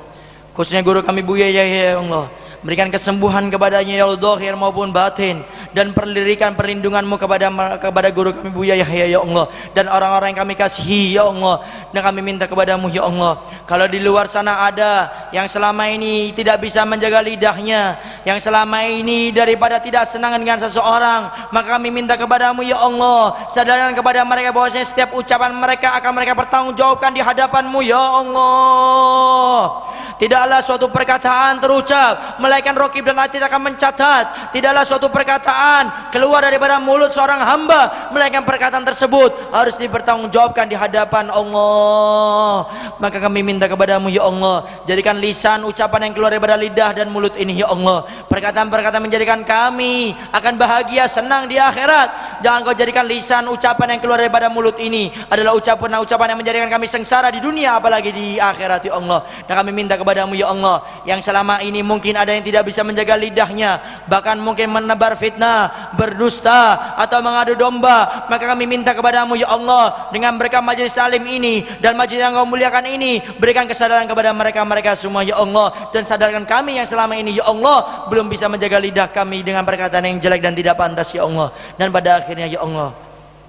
khususnya guru kami Buya Yahya ya Allah. Berikan kesembuhan kepadanya ya Allah, zahir maupun batin, dan perlindungan-Mu kepada guru kami Buya Yahya ya Allah, dan orang-orang yang kami kasihi ya Allah. Dan kami minta kepadamu ya Allah, kalau di luar sana ada yang selama ini tidak bisa menjaga lidahnya, yang selama ini daripada tidak senang dengan seseorang, maka kami minta kepadamu ya Allah, sadarkan kepada mereka bahwasanya setiap ucapan mereka akan mereka bertanggungjawabkan di hadapan-Mu ya Allah. Tidaklah suatu perkataan terucap melainkan Raqib dan Atid akan mencatat. Tidaklah suatu perkataan keluar daripada mulut seorang hamba melainkan perkataan tersebut harus dipertanggungjawabkan di hadapan Allah. Maka kami minta kepadamu ya Allah, jadikan lisan ucapan yang keluar daripada lidah dan mulut ini ya Allah, perkataan-perkataan menjadikan kami akan bahagia senang di akhirat. Jangan kau jadikan lisan ucapan yang keluar daripada mulut ini adalah ucapan yang menjadikan kami sengsara di dunia apalagi di akhirat ya Allah. Dan kami minta kepadamu ya Allah, yang selama ini mungkin ada yang tidak bisa menjaga lidahnya, bahkan mungkin menebar fitnah, berdusta atau mengadu domba, maka kami minta kepadamu ya Allah, dengan berkah majelis salim ini dan majelis yang kau muliakan ini, berikan kesadaran kepada mereka semua ya Allah, dan sadarkan kami yang selama ini ya Allah belum bisa menjaga lidah kami dengan perkataan yang jelek dan tidak pantas ya Allah. Dan pada akhirnya ya Allah,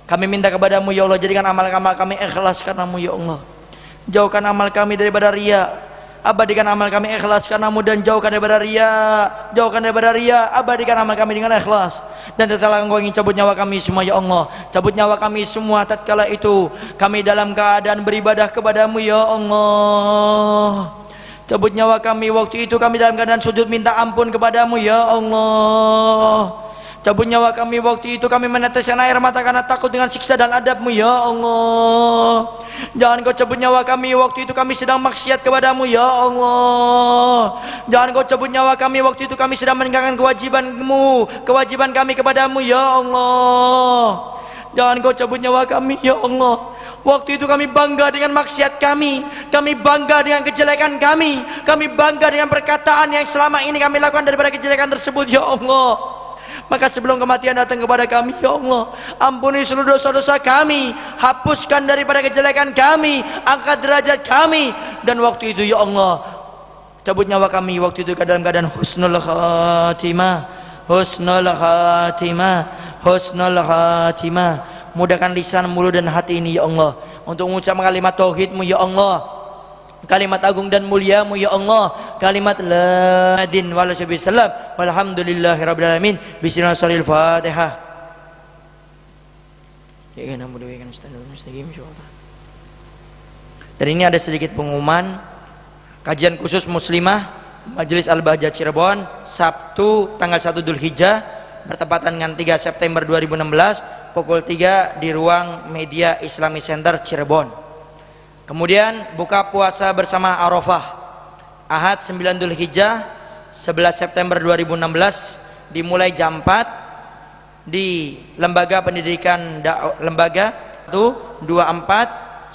kami minta kepadamu ya Allah, jadikan amal-amal kami ikhlas karenamu ya Allah. Jauhkan amal kami daripada riya, abadikan amal kami ikhlas karenamu, dan jauhkan daripada riya, abadikan amal kami dengan ikhlas. Dan tatkala Engkau ingin cabut nyawa kami semua ya Allah, cabut nyawa kami semua tatkala itu kami dalam keadaan beribadah kepadamu ya Allah. Cabut nyawa kami waktu itu kami dalam keadaan sujud minta ampun kepadamu ya Allah. Cabut nyawa kami waktu itu kami meneteskan air mata karena takut dengan siksa dan adab-Mu ya Allah. Jangan Kau cabut nyawa kami waktu itu kami sedang maksiat kepadamu ya Allah. Jangan Kau cabut nyawa kami waktu itu kami sedang meninggalkan kewajiban kami kepadamu ya Allah. Jangan Kau cabut nyawa kami ya Allah waktu itu kami bangga dengan maksiat kami bangga dengan kejelekan kami bangga dengan perkataan yang selama ini kami lakukan daripada kejelekan tersebut ya Allah. Maka sebelum kematian datang kepada kami ya Allah, ampuni seluruh dosa-dosa kami, hapuskan daripada kejelekan kami, angkat derajat kami. Dan waktu itu ya Allah, cabut nyawa kami waktu itu dalam keadaan husnul khatimah. Mudahkan lisan, mulut dan hati ini ya Allah untuk mengucapkan kalimat tauhid-Mu ya Allah, kalimat agung dan mulia-Mu ya Allah, kalimat la din wala syabi salam walhamdulillahirabbil alamin. Bismillahirrahmanirrahim. Ya kan, mudah-mudahan mustaqim insyaallah. Dan ini ada sedikit pengumuman kajian khusus muslimah Majelis Al-Bahjah Cirebon Sabtu tanggal 1 Dzulhijjah bertepatan dengan 3 September 2016 pukul 3 di ruang Media Islami Center Cirebon. Kemudian buka puasa bersama Arafah Ahad 9 Dzulhijjah 11 September 2016 dimulai jam 4 di Lembaga Pendidikan Lembaga 2416888.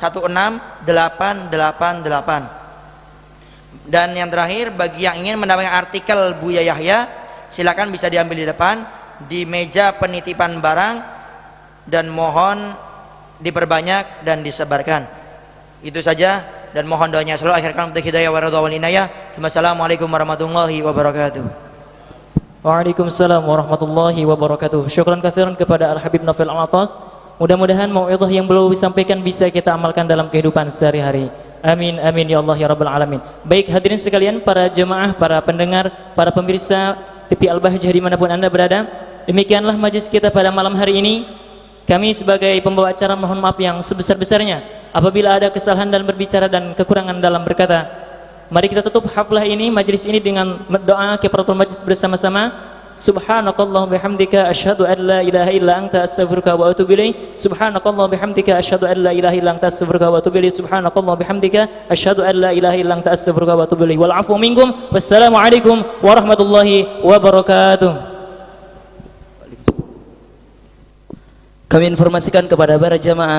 Dan yang terakhir, bagi yang ingin mendapatkan artikel Buya Yahya, silakan bisa diambil di depan di meja penitipan barang dan mohon diperbanyak dan disebarkan. Itu saja dan mohon doanya selalu akhirkan untuk hidayah wa ridha wal inayah. Wassalamualaikum warahmatullahi wabarakatuh. Waalaikumsalam warahmatullahi wabarakatuh. Syukran katsiran kepada Al-Habib Naufal Al-Atas. Mudah-mudahan mau'idhah yang beliau sampaikan bisa kita amalkan dalam kehidupan sehari-hari. Amin amin ya Allah ya rabbal alamin. Baik hadirin sekalian, para jemaah, para pendengar, para pemirsa TV Al-Bahjah dimanapun anda berada, demikianlah majlis kita pada malam hari ini. Kami sebagai pembawa acara mohon maaf yang sebesar-besarnya apabila ada kesalahan dalam berbicara dan kekurangan dalam berkata. Mari kita tutup haflah ini, majlis ini dengan doa kifaratul majlis bersama-sama. Subhanakallah bihamdika asyhadu an la ilaha illa anta astaghfiruka wa atubu ilaik. Subhanakallah bihamdika asyhadu an la ilaha illa anta astaghfiruka wa atubu ilaik. Subhanakallah bihamdika asyhadu an la ilaha illa anta astaghfiruka wa atubu ilaik. Wal afwu minkum. Wassalamualaikum warahmatullahi wabarakatuh. Kami informasikan kepada para jamaah